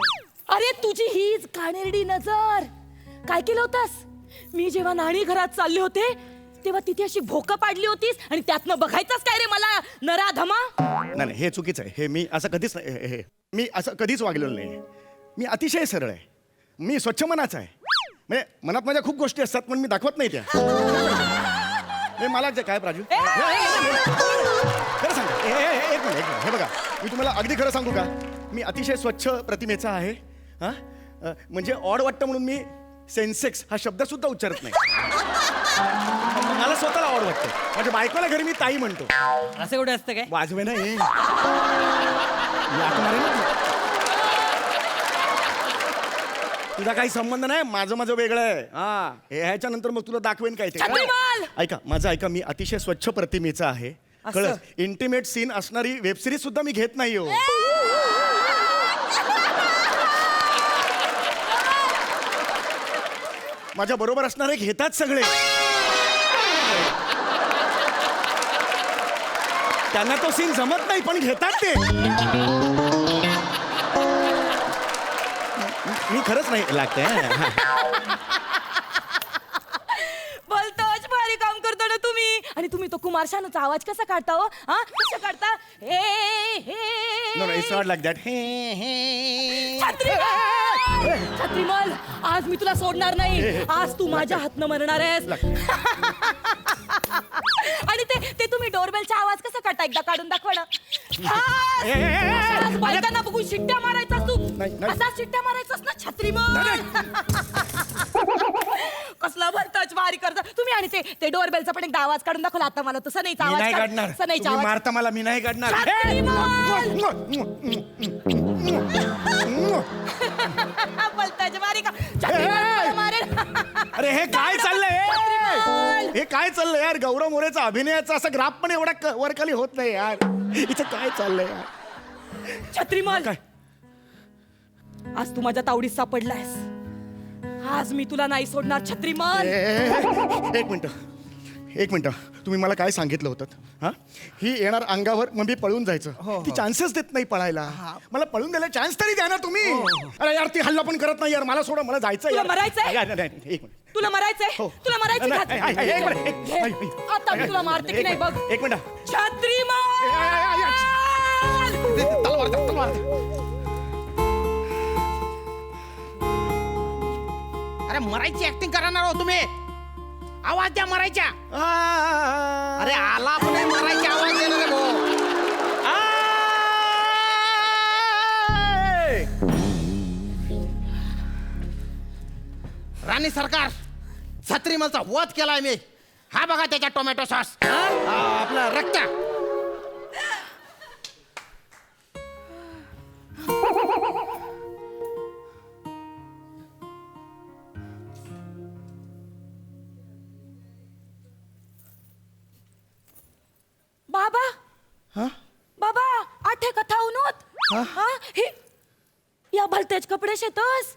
अरे तुझी हीच घाणेरडी नजर. काय केलं होतास? मी जेव्हा नाणी घरात चालले होते तेव्हा तिथे अशी भोकं पाडली होतीस आणि त्यातनं बघायचंच काय रे मला, नराधमा? नाही हे चुकीचं आहे. हे मी असं कधीच मी असं कधीच वागलेलो नाही. मी अतिशय सरळ आहे. मी स्वच्छ मनाचा आहे. म्हणजे मनात माझ्या खूप गोष्टी असतात पण मी दाखवत नाही त्या. हे मला जे काय प्राजू खरं सांगा. एक मिनिट हे बघा, मी तुम्हाला अगदी खरं सांगू का? मी अतिशय स्वच्छ प्रतिमेचा आहे. हा म्हणजे ऑड वाटतं म्हणून मी सेन्सेक्स हा शब्द सुद्धा उच्चारत नाही. मला स्वतःला ऑड वाटतं. माझ्या बायकोला घरी मी ताई म्हणतो. असं एवढं असतं काय? वाजवे ना हे. याकणार आहे ना तू. तुझा काही संबंध नाही. माझं वेगळं आहे. हा हे ह्याच्या नंतर मग तुला दाखवेन काय ते. छत्रीमल! ऐका माझं ऐका. मी अतिशय स्वच्छ प्रतिमेचा आहे. कळलं? इंटिमेट सीन असणारी वेबसिरीज सुद्धा मी घेत नाही हो. माझ्या बरोबर असणारे घेतात सगळे. त्यांना तो सीन जमत नाही पण घेतात ते. मी खरंच नाही लागतंय. बोलतोच भारी काम करतो ना तुम्ही. आणि तुम्ही तो कुमार शानूचा आवाज कसा काढता हो? हा कसा काढता? No no it's not like that. Chhatrimal, आज मी तुला सोडणार नाही. आज तू माझ्या हातनं मरणार आहेस. आणि ते तुम्ही डोरबेलचा आवाज कसा काढता? एकदा काढून दाखवा ना. आज बायकांना बघून शिट्ट्या मारायचास तू. नाही, नाही. असा शिट्ट्या मारायचास ना छत्रीमल. कसला भलताच भारी करता तुम्ही. आणि ते डोरबेलचा पण एकदा आवाज काढून दाखवला आता मला. तो सनईचा मी आवाज नाही काढ. काढणार. सनईचा तुम्ही आवाज. मारता मला, मी नाही काढणार. भलताच भारी का छत्रीमल मारेल. अरे हे काय चाललंय? हे काय चाललंय यार? गौरव मोरेचा अभिनयाचा असा ग्राफ पण एवढा वरखाली होत नाही यार. इथं काय चाललंय यार? छत्रीमल, काय? आज तू माझ्या तावडीत सापडलायस. आज मी तुला नाही सोडणार छत्रीमल. एक मिनिट तुम्ही मला काय सांगितलं होतं? हा, ही येणार अंगावर मग मी पळून जायचं. ती चान्सेस देत नाही पळायला. मला पळून द्यायला चान्स तरी द्या ना तुम्ही. अरे यार ती हल्ला पण करत नाही यार. मला सोडा, मला जायचं. तुला मरायचंय? एक मिनिट. तुला मरायचंय? हो. तुला मरायचं नाही, का? नाही, नाही, एक मिनिट. आता मी तुला मारते की नाही बघ. एक मिनिट. छत्रीमल. तलवार. अरे मरायची ऍक्टिंग करणार हो तुम्ही. आवाज द्या मरायच्या. अरे आला पण नाही मरायची आवाज देणार रे भाऊ. राणी सरकार, छत्रीमलचा वध केलाय मी. हा बघा त्याच्या टोमॅटो सॉस. आपला रक्त. बाबा आठे कथा उनोत. हे या भलतेच कपडे शेतस.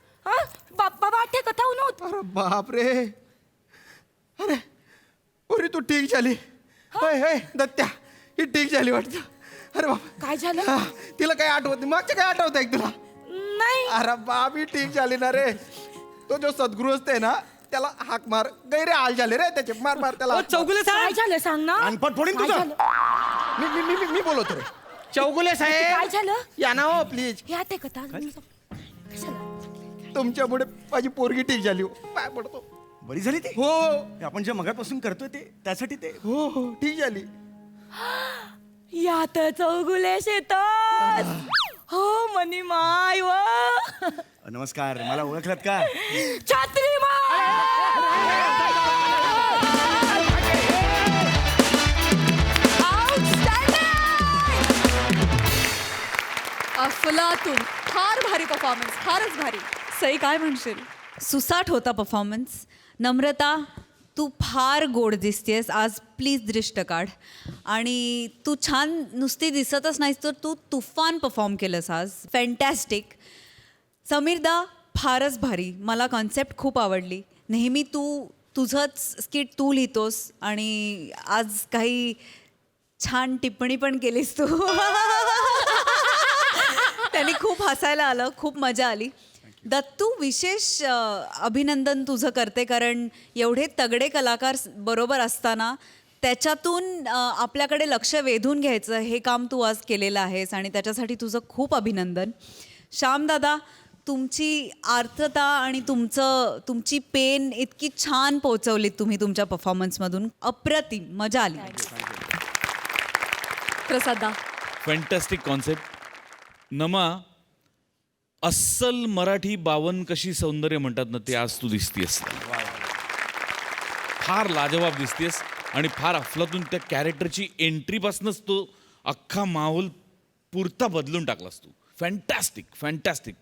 बाबा आठे कथा उनोत. अरे बापरे. अरे पोरी तू ठीक झाली. दत्त्या ही ठीक झाली वाटतं. अरे बाप काय झालं? तिला काय आठवत नाही. मागच्या काय आठवत आहे तुला? नाही. अरे बाप ही ठीक झाली ना रे. तो जो सद्गुरू असते ना त्याला हाक मार. गैरे हाल झाले रे त्याचे. मार त्याला. चौगुले काय साहेब, झालं सांग ना. अनपट फोडीन काय तुझं. झालं? मी बोलवतो रे. चौगुले काय साहेब झालं? या ना हो प्लीज. हे आठे कथा कशाला? तुमच्यामुळे माझी पोरगी ठीक झाली हो. पाय पडतो. बरी झाली ती. हो आपण जे मगापासून करतोय ते त्यासाठी ते. हो ठीक झाली. यात चौगुले शेतस. हो मनी माय व नमस्कार, मला ओळखलात का? अफलातून. फार भारी परफॉर्मन्स. फारच भारी. सई काय म्हणशील? सुसाट होता परफॉर्मन्स. नम्रता, तू फार गोड दिसतेस आज. प्लीज दृष्ट काढ. आणि तू छान नुसती दिसतच नाहीस तर तू तुफान परफॉर्म केलंस आज. फॅन्टॅस्टिक. समीरदा, फारच भारी. मला कॉन्सेप्ट खूप आवडली. नेहमी तू तुझंच स्किट तू लिहितोस आणि आज काही छान टिप्पणी पण केलीस तू. त्यांनी खूप हसायला आलं. खूप मजा आली. दत्तू, विशेष अभिनंदन तुझं करते, कारण एवढे तगडे कलाकार बरोबर असताना त्याच्यातून आपल्याकडे लक्ष वेधून घ्यायचं हे काम तू आज केलेलं आहेस आणि त्याच्यासाठी तुझं खूप अभिनंदन. श्यामदादा, तुमची आर्तता आणि तुमची पेन इतकी छान पोहोचवलीत तुम्ही तुमच्या परफॉर्मन्समधून. अप्रतिम मजा आली. प्रसादा. Fantastic concept. नमा, अस्सल मराठी बावन कशी सौंदर्य म्हणतात ना, ते आज तू दिसतेस. फार लाजवाब दिसतेस आणि फार अफलातून त्या कॅरेक्टरची एंट्रीपासूनच तो अख्खा माहोल पुरता बदलून टाकलास तू. फॅन्टॅस्टिक.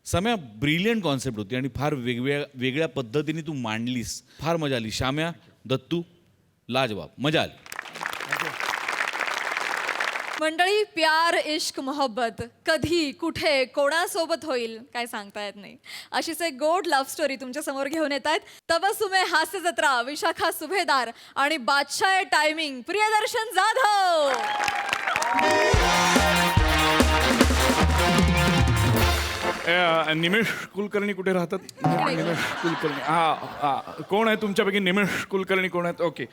सम्या, ब्रिलियंट कॉन्सेप्ट होती आणि फार वेगळ्या पद्धतीने तू मांडलीस. फार मजा आली. श्याम्या, दत्तू, लाजवाब, मजा आली. मंडळी, प्यार इश्क मोहब्बत कधी कुठे कोणासोबत होईल काय सांगता येत नाही. अशीच एक गोड लव्ह स्टोरी तुमच्या समोर घेऊन येत आहेत तबसुमे हास्य जत्रा, विशाखा सुभेदार आणि बादशाह टायमिंग प्रियदर्शन जाधव. निमेश कुलकर्णी कुठे राहतात? निमेश कुलकर्णी कोण आहे तुमच्यापैकी? निमेश कुलकर्णी कोण आहेत? ओके,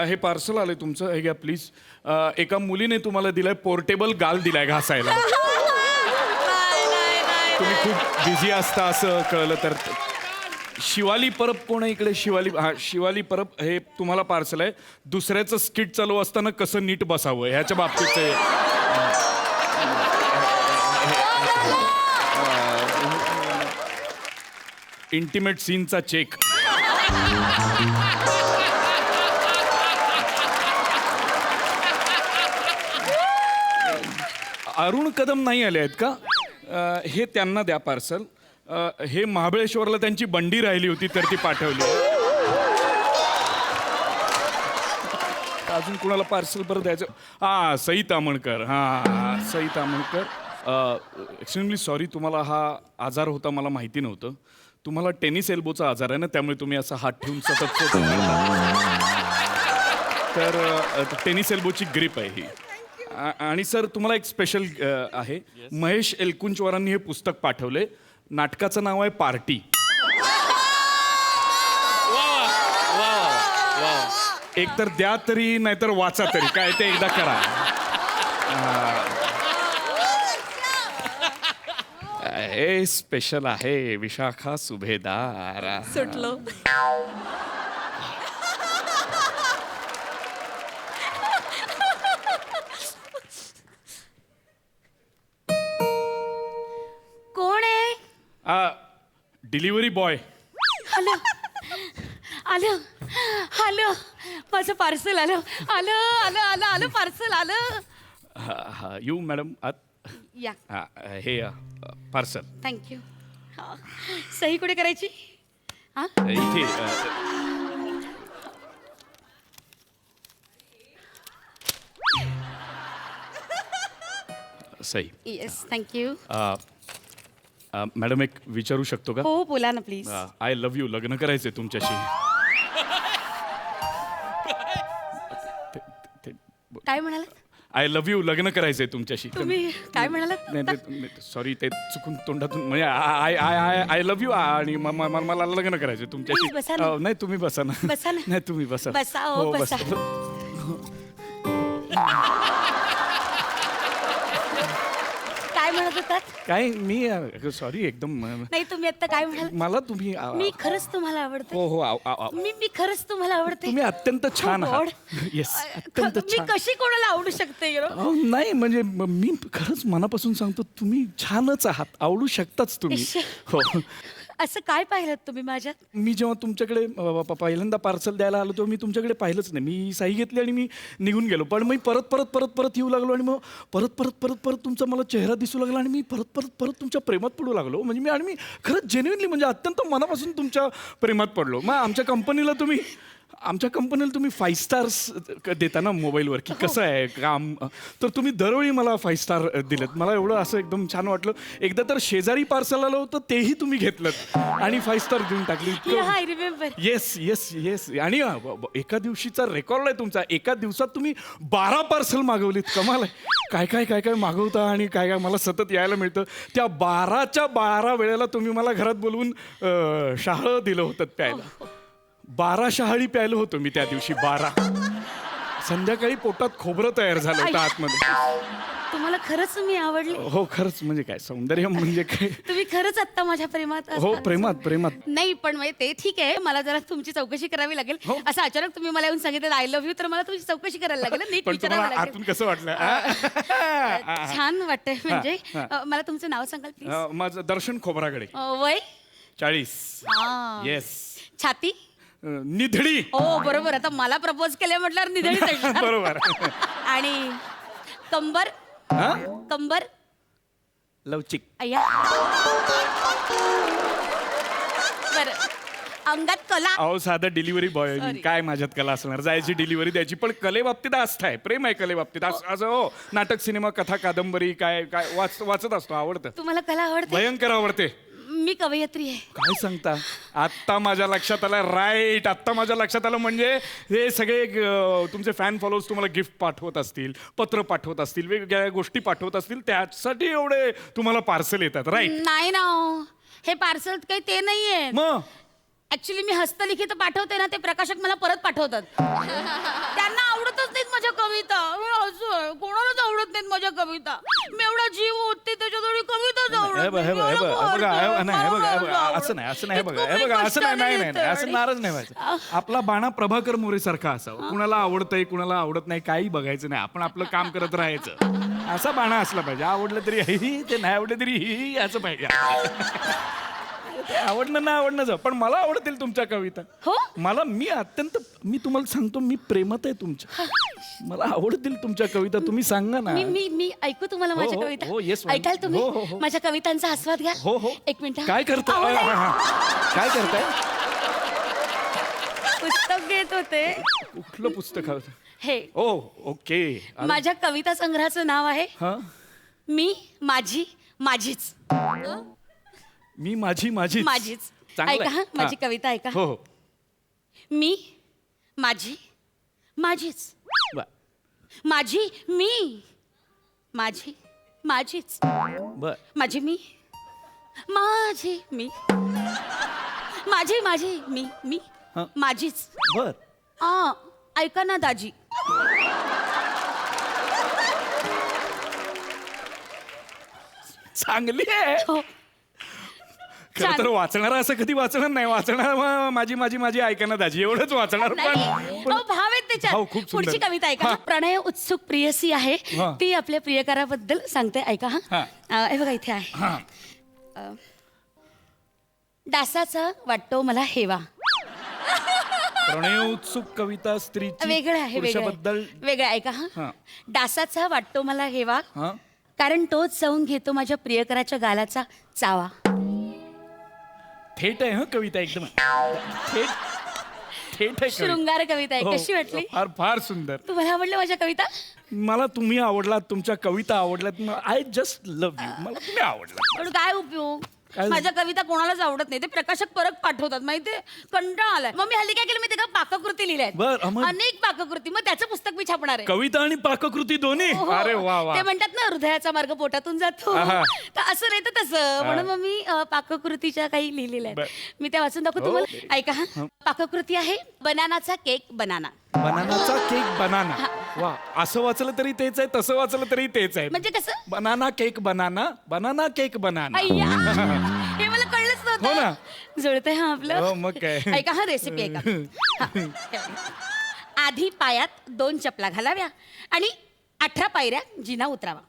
हे पार्सल आलंय तुमचं, हे घ्या प्लीज. एका मुलीने तुम्हाला दिलाय पोर्टेबल गाल दिलाय घासायला. तुम्ही खूप बिझी असता असं कळलं तर. शिवाली परब कोण आहे इकडे? शिवाली परब, हे तुम्हाला पार्सल आहे. दुसऱ्याचं स्किट चालू असताना कसं नीट बसावं ह्याच्या बाबतीत. इंटिमेट सीनचा चेक. अरुण कदम नाही आले आहेत का? हे त्यांना द्या पार्सल. हे महाबळेश्वरला त्यांची बंडी राहिली होती तर ती पाठवली. अजून कुणाला पार्सल बरं द्यायचं? सई तामणकर. सई तामणकर. एक्स्ट्रीमली सॉरी, तुम्हाला हा आजार होता मला माहिती नव्हतं. तुम्हाला टेनिस एल्बोचा आजार आहे ना, त्यामुळे तुम्ही असा हात ठेवून सतत फोटो तर टेनिस एल्बोची ग्रिप आहे ही. आणि सर तुम्हाला एक स्पेशल आहे. महेश एलकुंचवारांनी हे पुस्तक पाठवले. नाटकाचं नाव आहे पार्टी. एक तर द्या तरी नाहीतर वाचा तरी, काय ते एकदा करा. हे स्पेशल आहे. विशाखा सुभेदार. सुटलो. कोण आहे? Delivery boy. आलं आलं आलं माझं पार्सल आलं आलं आलं आलं आलं पार्सल आलं. यू मॅडम या हे पार्सल थँक्यू. सही कुठे करायची? हा इथे. सही. Yes thank you. मॅडम एक विचारू शकतो का? हो बोला ना प्लीज. आय लव्ह यू लग्न करायचंय तुमच्याशी. काय म्हणाला? आय लव्ह यू लग्न करायचंय तुमच्याशी. तुम्ही काय म्हणालात? सॉरी ते चुकून तोंडातून म्हणजे आय लव्ह यू आणि मला लग्न करायचंय Please बसा ना. तुमच्याशी. नाही तुम्ही बसा ना. बसा ना. नाही तुम्ही बसा. बसा, हो, हो, बसा. काय म्हणत होतात? काय मी सॉरी एकदम नाही तुम्ही आता काय म्हणाल? मला तुम्ही मी खरंच तुम्हाला आवडते. हो हो मी खरंच तुम्हाला आवडते. तुम्ही अत्यंत छान Oh आहात. God. येस अत्यंत मी छान. कशी कोणाला आवडू शकते you know? नाही म्हणजे मी खरंच मनापासून सांगतो तुम्ही छानच आहात. आवडू शकताच तुम्ही. इश्श. हो. असं काय पाहिलं तुम्ही माझ्यात? मी जेव्हा तुमच्याकडे पहिल्यांदा पार्सल द्यायला आलो तेव्हा मी तुमच्याकडे पाहिलंच नाही. मी साई घेतली आणि मी निघून गेलो. पण मी परत येऊ लागलो आणि मग परत तुमचा मला चेहरा दिसू लागला आणि मी परत तुमच्या प्रेमात पडू लागलो. म्हणजे मी खरंच जेन्युइनली म्हणजे अत्यंत मनापासून तुमच्या प्रेमात पडलो. मग आमच्या कंपनीला तुम्ही 5 स्टार्स देता ना मोबाईलवर की कसं आहे काम, तर तुम्ही दरवेळी मला 5 स्टार दिलेत. मला एवढं असं एकदम छान वाटलं. एकदा तर शेजारी पार्सल आलं होतं तेही तुम्ही घेतलं आणि 5 स्टार देऊन टाकली. I remember. येस आणि एका दिवशीचा रेकॉर्ड आहे तुमचा. एका दिवसात तुम्ही 12 पार्सल मागवलीत. कमाल आहे. काय मागवता आणि काय मला सतत यायला मिळतं. त्या 12च्या 12 वेळेला तुम्ही मला घरात बोलवून शहाळं दिलं होतं प्यायला. 12 शहाळी प्यायलो होतो मी त्या दिवशी. 12 संध्याकाळी पोटात खोबरं तयार झालं होतं आतमध्ये. तुम्हाला खरंच मी आवडले. हो खरंच म्हणजे काय सौंदर्य म्हणजे काय. तुम्ही खरंच आता माझ्या प्रेमात हो असणार. प्रेमात नाही पण म्हणजे ते ठीक आहे. मला जरा तुमची चौकशी करावी लागेल. हो. असं अचानक तुम्ही मला येऊन सांगितलं आय लव्ह यू तर मला तुमची चौकशी करायला लागेल. नीट पण विचारावं तुम्हाला लागेल. आतून कसं वाटलं? छान वाटतंय म्हणजे. मला तुमचं नाव सांगाल प्लीज? माझं दर्शन खोबरागडे. वय 40. हा. येस. छाती? निधडी. हो बरोबर. आता मला प्रपोज केलं म्हटल्यावर निधडी बरोबर. आणि कंबर? कंबर लवचिक. अय्या. बरं अंगात कला. अहो साधं डिलिव्हरी बॉय काय माझ्यात कला असणार, जायची डिलिव्हरी द्यायची. पण कले बाबतीत आस्था आहे, प्रेम आहे कले बाबतीत. असं हो, नाटक सिनेमा कथा कादंबरी काय काय वाचत असतो, आवडतं, तुम्हाला कला आवडते? भयंकर आवडते. मी कवयित्री आहे. काय सांगता, आत्ता माझ्या लक्षात आलं. राईट, आत्ता माझ्या लक्षात आलं. म्हणजे हे सगळे तुमचे फॅन फॉलोअर्स तुम्हाला गिफ्ट पाठवत असतील, पत्र पाठवत असतील, वेगवेगळ्या गोष्टी पाठवत असतील, त्यासाठी एवढे तुम्हाला पार्सल येतात. राईट. नाही ना हो. हे पार्सल काही ते नाहीये. मग ऍक्च्युली मी हस्तलिखित पाठवते ना, ते प्रकाशक मला परत पाठवतात. त्यांना आवडतच नाहीत माझ्या कविता. कोणालाच आवडत नाहीत माझ्या कविता. मी एवढा जीव होते त्याच्याजवळ कविताच आवडत नाही. असं नाही, असं नाही, बघा हे बघा, असं नाही, असं नाराज नाही व्हायचं. आपला बाणा प्रभाकर मोरे सारखा असावा. कुणाला आवडतंय कुणाला आवडत नाही काही बघायचं नाही, आपण आपलं काम करत राहायचं. असा बाणा असला पाहिजे. आवडलं तरी ही, ते नाही आवडलं तरी ही, असं पाहिजे. ते आवडणं ना आवडणं जाऊ, पण मला आवडतील तुमच्या कविता. हो? मी तुम्हाला सांगतो, मी प्रेमात आहे तुमच्या. मला आवडतील तुमच्या कविता. तुम्ही सांगा ना. मी ऐकू तुम्हाला माझ्या हो, कविता? हो, yes, ऐकाल तुम्ही हो. माझ्या कवितांचा आस्वाद घ्या. हो. एक मिनिट. काय करताय? काय करताय? पुस्तक घेत होते. कुठलं पुस्तक हवं? हे ओके. माझ्या कविता संग्रहाचं नाव आहे हा, मी माझी माझीच. मी माझीच. चांगलं ऐका आहे. हा, माझी हा. कविता ऐका. हो. मी माझी माझीच. बर. माझी मी माझी माझीच. बर. माझी मी माझी मी माझी मी हा. माझीच. बर. ऐका ना दाजी. चांगली आहे. हो. खरं तर वाचणार असं कधी वाचणार नाही. वाचणार माझी ऐका ना दाजी एवढंच वाचणार. नाही. पण भाव आहेत त्याच्यात. भाव खूप सुंदर. पुढची कविता ऐका. हा. प्रणय उत्सुक प्रियसी आहे. हा. ती आपल्या प्रियकराबद्दल सांगते. ऐका हा. हा. हे बघा इथे आहे. हा. डासाचा वाटतो मला हेवा. प्रणय उत्सुक कविता स्त्रीची वेगळं आहे पुरुषाबद्दल. वेगळं ऐका हा. हा. डासाचा वाटतो मला हेवा, हा. कारण तोच जाऊन घेतो माझ्या प्रियकराच्या गालाचा चावा. थेट आहे कविता एकदम. थेट आहे कविता. शृंगार कविता आहे. हो, कशी वाटली? फार फार सुंदर. तुम्हाला आवडलं माझ्या कविता? मला तुम्ही आवडलात, तुमच्या कविता आवडल्यात. I just love you. मला तुम्ही आवडला. पण काय उपयोग, काय? माझ्या कविता कोणालाच आवडत नाही. ते प्रकाशक परत पाठवतात माहितीये. कंटाळा आलाय. मग मी हल्ली काय केलं माहितीये का, पाककृती लिहिल्या बर, मग? अनेक पाककृती. मग त्याचं पुस्तक मी छापणार आहे. कविता आणि पाककृती दोन्ही. हो. अरे वा वा. ते म्हणतात ना, हृदयाचा मार्ग पोटातून जातो. आहा. तर असं नाही तर तसं. म्हणून मग मी पाककृतीच्या काही लिहिलेल्या बर. आहेत. मी त्या वाचून दाखवतो हो. तुम्हाला. ऐका हा. पाककृती आहे बनानाचा केक बनाना. बनानाचा केक बनाना. वा, असं वाचलं तरी तेच आहे, तसं वाचलं तरी तेच आहे. म्हणजे कसं? Banana cake banana, banana cake banana. अय्या, हे मला कळलंच हो ना. नव्हतं. जुळतंय हा आपलं. हो, मग काय. ऐका हा रेसिपी ऐका. हा. आधी पायात 2 चपला घालाव्या आणि 18 पायऱ्या जिना उतरावा.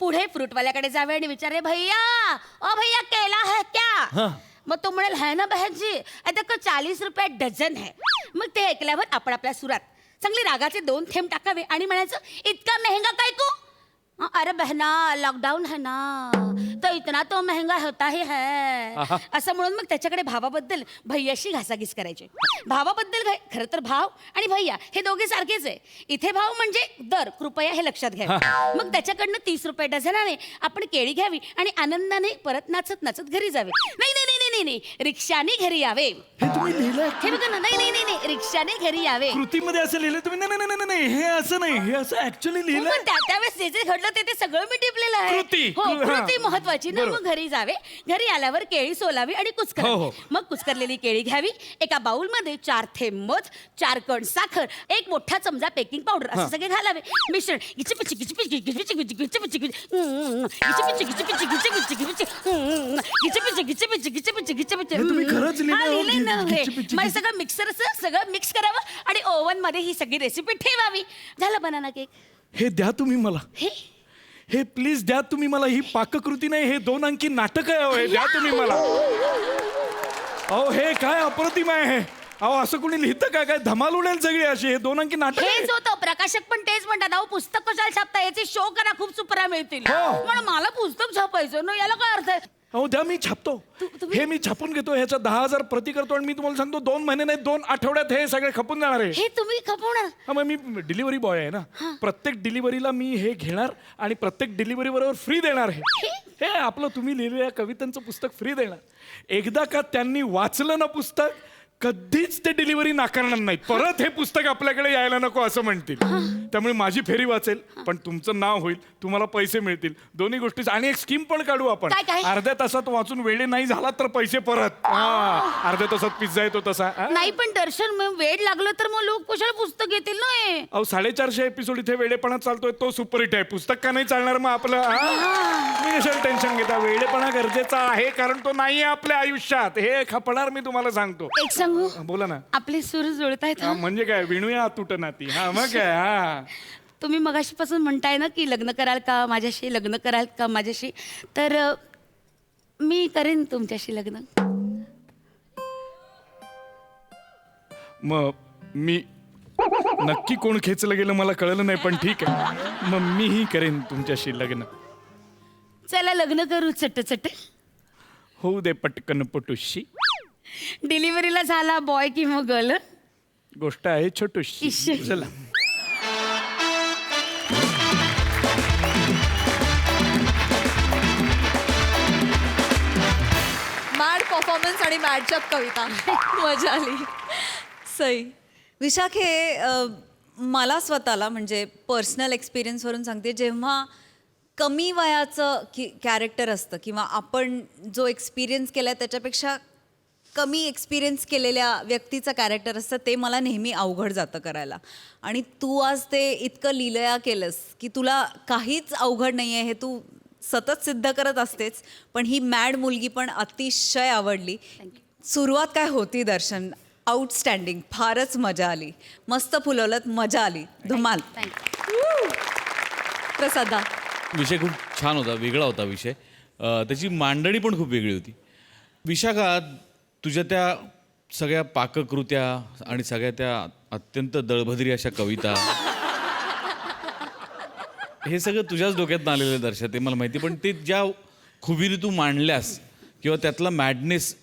पुढे फ्रूटवाल्याकडे जावे आणि विचारे, भैया ओ भैया केला है क्या? मग तो म्हणेल, है ना बहन जी, आता 40 रुपये डझन है. मग ते ऐकल्यावर आपण आपल्या सुरात चांगले रागाचे 2 थेंब टाकावे आणि म्हणायचं, इतका महंगा काय तू? अरे बहना, लॉकडाऊन है ना, तो इतना तो महंगा होता ही है. असं म्हणून मग त्याच्याकडे भावाबद्दल भैयाशी घासाघीस करायचे. भावाबद्दल खरं तर भाव आणि भैया हे दोघे सारखेच आहे. इथे भाव म्हणजे दर, कृपया हे लक्षात घ्या. मग त्याच्याकडनं 30 रुपये डझनाने आपण केळी घ्यावी आणि आनंदाने परत नाचत नाचत घरी जावे. नाही नाही नाही नाही नाही, रिक्षाने घरी यावे. हे तुम्ही लिहिलंय हे बघा ना, नाही नाही नाही नाही, रिक्षाने घरी यावे. कृतीमध्ये असं लिहिलंय तुम्ही? नाही नाही नाही, हे असं नाही, हे असं ऍक्च्युअली लिहिलंय. पण त्यावेळेस जे जे घडलं ते सगळं मी टिपलेलं आहे. कृती. हो, हा. कृती महत्वाची ना. मग घरी जावे, घरी आल्यावर केळी सोलावी आणि हो, कुचकरावी. हो. मग कुचकरलेली केळी घ्यावी. एका बाउल मध्ये 4 थेंब मध, 4 कण साखर, 1 मोठा चमचा बेकिंग पावडर असं सगळे घालावे. मिश्रण गिचपिची गिचपिची गिचपिची गिचपिची गिचपिची गिचपिची गिचपिची गिचपिची गिचपिची गिचपिची गिचपिची गिचपिची. हे तुम्ही खरंच लिहिलंय? हा, लिहिलंय ना हे. गिचपिची. मग सगळं मिक्सर सगळं मिक्स करावं आणि ओव्हन मध्ये ही सगळी रेसिपी ठेवावी. झालं बनाना केक. हे द्या तुम्ही मला. हे प्लीज द्या तुम्ही मला. ही पाककृती नाही, हे 2 अंकी नाटक आहे. हे द्या तुम्ही मला. अहो हे काय अप्रतिम आहे हे. अहो असं कोणी लिहितं का? काय धमाल उडेल सगळी अशी. हे 2 अंकी नाटक आहे. हेच होतं प्रकाशक पण तेच म्हणतात, अहो पुस्तक कशाला छापता, याचे शो करा, खूप सुपऱ्या मिळतील. पण मला पुस्तक छापायचं ना, याला काय अर्थ आहे? अहो द्या, मी छापतो. हे मी छापून घेतो, ह्याच्या 10,000 प्रती करतो आणि मी तुम्हाला सांगतो 2 महिने नाही 2 आठवड्यात हे सगळे खपून जाणार आहे. हे तुम्ही खपवणार? हा, मग मी डिलिव्हरी बॉय आहे ना, प्रत्येक डिलिव्हरीला मी हे घेणार आणि प्रत्येक डिलिव्हरी बरोबर फ्री देणार. हे आपलं तुम्ही लिहिलेल्या कवितांचं पुस्तक फ्री देणार. एकदा का त्यांनी वाचलं ना पुस्तक, कधीच ते डिलिव्हरी नाकारणार नाहीत. परत हे पुस्तक आपल्याकडे यायला नको असं म्हणतील. त्यामुळे माझी फेरी वाचेल, पण तुमचं नाव होईल, तुम्हाला पैसे मिळतील, दोन्ही गोष्टी. आणि एक स्कीम पण काढू आपण. काय? अर्ध्या तासात वाचून वेळ नाही झाला तर पैसे परत. अर्ध्या तासात पिझ्झा येतो तसा. नाही पण दर्शन, मग वेळ लागलं तर मग लोक कशाला पुस्तक घेतील ना? अहो 450 एपिसोड इथे वेळेपणा चालतोय, तो सुपरहिट आहे. पुस्तक का नाही चालणार मग आपलं? मी कशाला टेन्शन घेता? वेळेपणा गरजेचा आहे, कारण तो नाही आहे आपल्या आयुष्यात. हे खपणार मी तुम्हाला सांगतो. एक सांगू, बोला ना. आपले सूर जुळतायत. म्हणजे काय, विणूया तुटना ती. हा मग काय. हा, तुम्ही मगाशीपासून म्हणताय ना की लग्न कराल का माझ्याशी, लग्न कराल का माझ्याशी, तर मी करेन तुमच्याशी लग्न. मग मी नक्की कोण खेचलं गेलं मला कळलं नाही, पण ठीक आहे, मग मीही करेन तुमच्याशी लग्न. चला लग्न करू चट चट. होऊ दे पटकन पटुशी. डिलिव्हरीला झाला बॉय किंवा गर्ल, गोष्ट आहे छोटूशी. इश्श. चला. मॅड परफॉर्मन्स आणि मॅडचप कविता. मजा आली. सई. विशाखे, मला स्वतःला म्हणजे पर्सनल एक्सपिरियन्सवरून सांगते, जेव्हा कमी वयाचं कॅरेक्टर असतं किंवा आपण जो एक्सपिरियन्स केला त्याच्यापेक्षा कमी एक्सपिरियन्स केलेल्या व्यक्तीचं कॅरेक्टर असतं, ते मला नेहमी अवघड जातं करायला. आणि तू आज ते इतकं लीलया केलंस की तुला काहीच अवघड नाही आहे, हे तू सतत सिद्ध करत असतेच. पण ही मॅड मुलगी पण अतिशय आवडली. सुरुवात काय होती दर्शन, आउटस्टँडिंग, फारच मजा आली, मस्त फुलवलत, मजा आली, धमाल. प्रसादा. विषय खूप छान होता, वेगळा होता विषय. त्याची मांडणी पण खूप वेगळी होती. विशाखा, तुझ्या त्या सगळ्या पाककृत्या आणि सगळ्या त्या अत्यंत दळभद्री अशा कविता, हे सगळं तुझ्याच डोक्यात आलेलं दर्शक, ते मला माहिती. पण ते ज्या खुबीने तू मांडल्यास किंवा त्यातला मॅडनेस,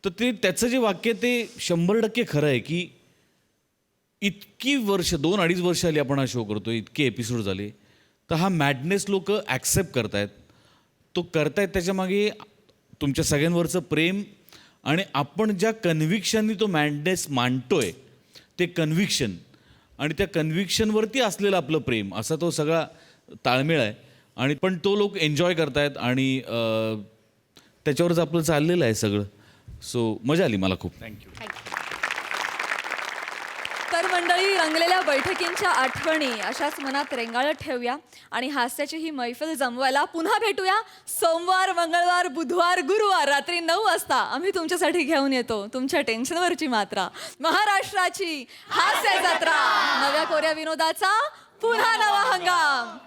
तर ते त्याचं जे वाक्य ते 100% खरं आहे की इतकी वर्ष, 2-2.5 वर्ष आली आपण हा शो करतो, इतके एपिसोड झाले, तर हा मॅडनेस लोक ॲक्सेप्ट करतायत. तो करतायत त्याच्यामागे तुमच्या सगळ्यांवरचं प्रेम आणि आपण ज्या कन्व्हिक्शननी तो मॅडनेस मांडतोय ते कन्व्हिक्शन आणि त्या कन्व्हिक्शनवरती असलेलं आपलं प्रेम, असा तो सगळा ताळमेळ आहे. आणि पण तो लोक एन्जॉय करतायत आणि त्याच्यावरच आपलं चाललेलं आहे सगळं. सो मजा आली मला खूप. थँक्यू. तर मंडळी, रंगलेल्या बैठकींच्या आठवणी अशाच मनात रेंगाळत ठेवूया आणि हास्याची ही मैफिल जमवायला पुन्हा भेटूया सोमवार, मंगळवार, बुधवार, गुरुवार रात्री 9 वाजता. आम्ही तुमच्यासाठी घेऊन येतो तुमच्या टेन्शनवरची मात्रा, महाराष्ट्राची हास्य जत्रा, नव्या कोऱ्या विनोदाचा पुन्हा नवा हंगाम.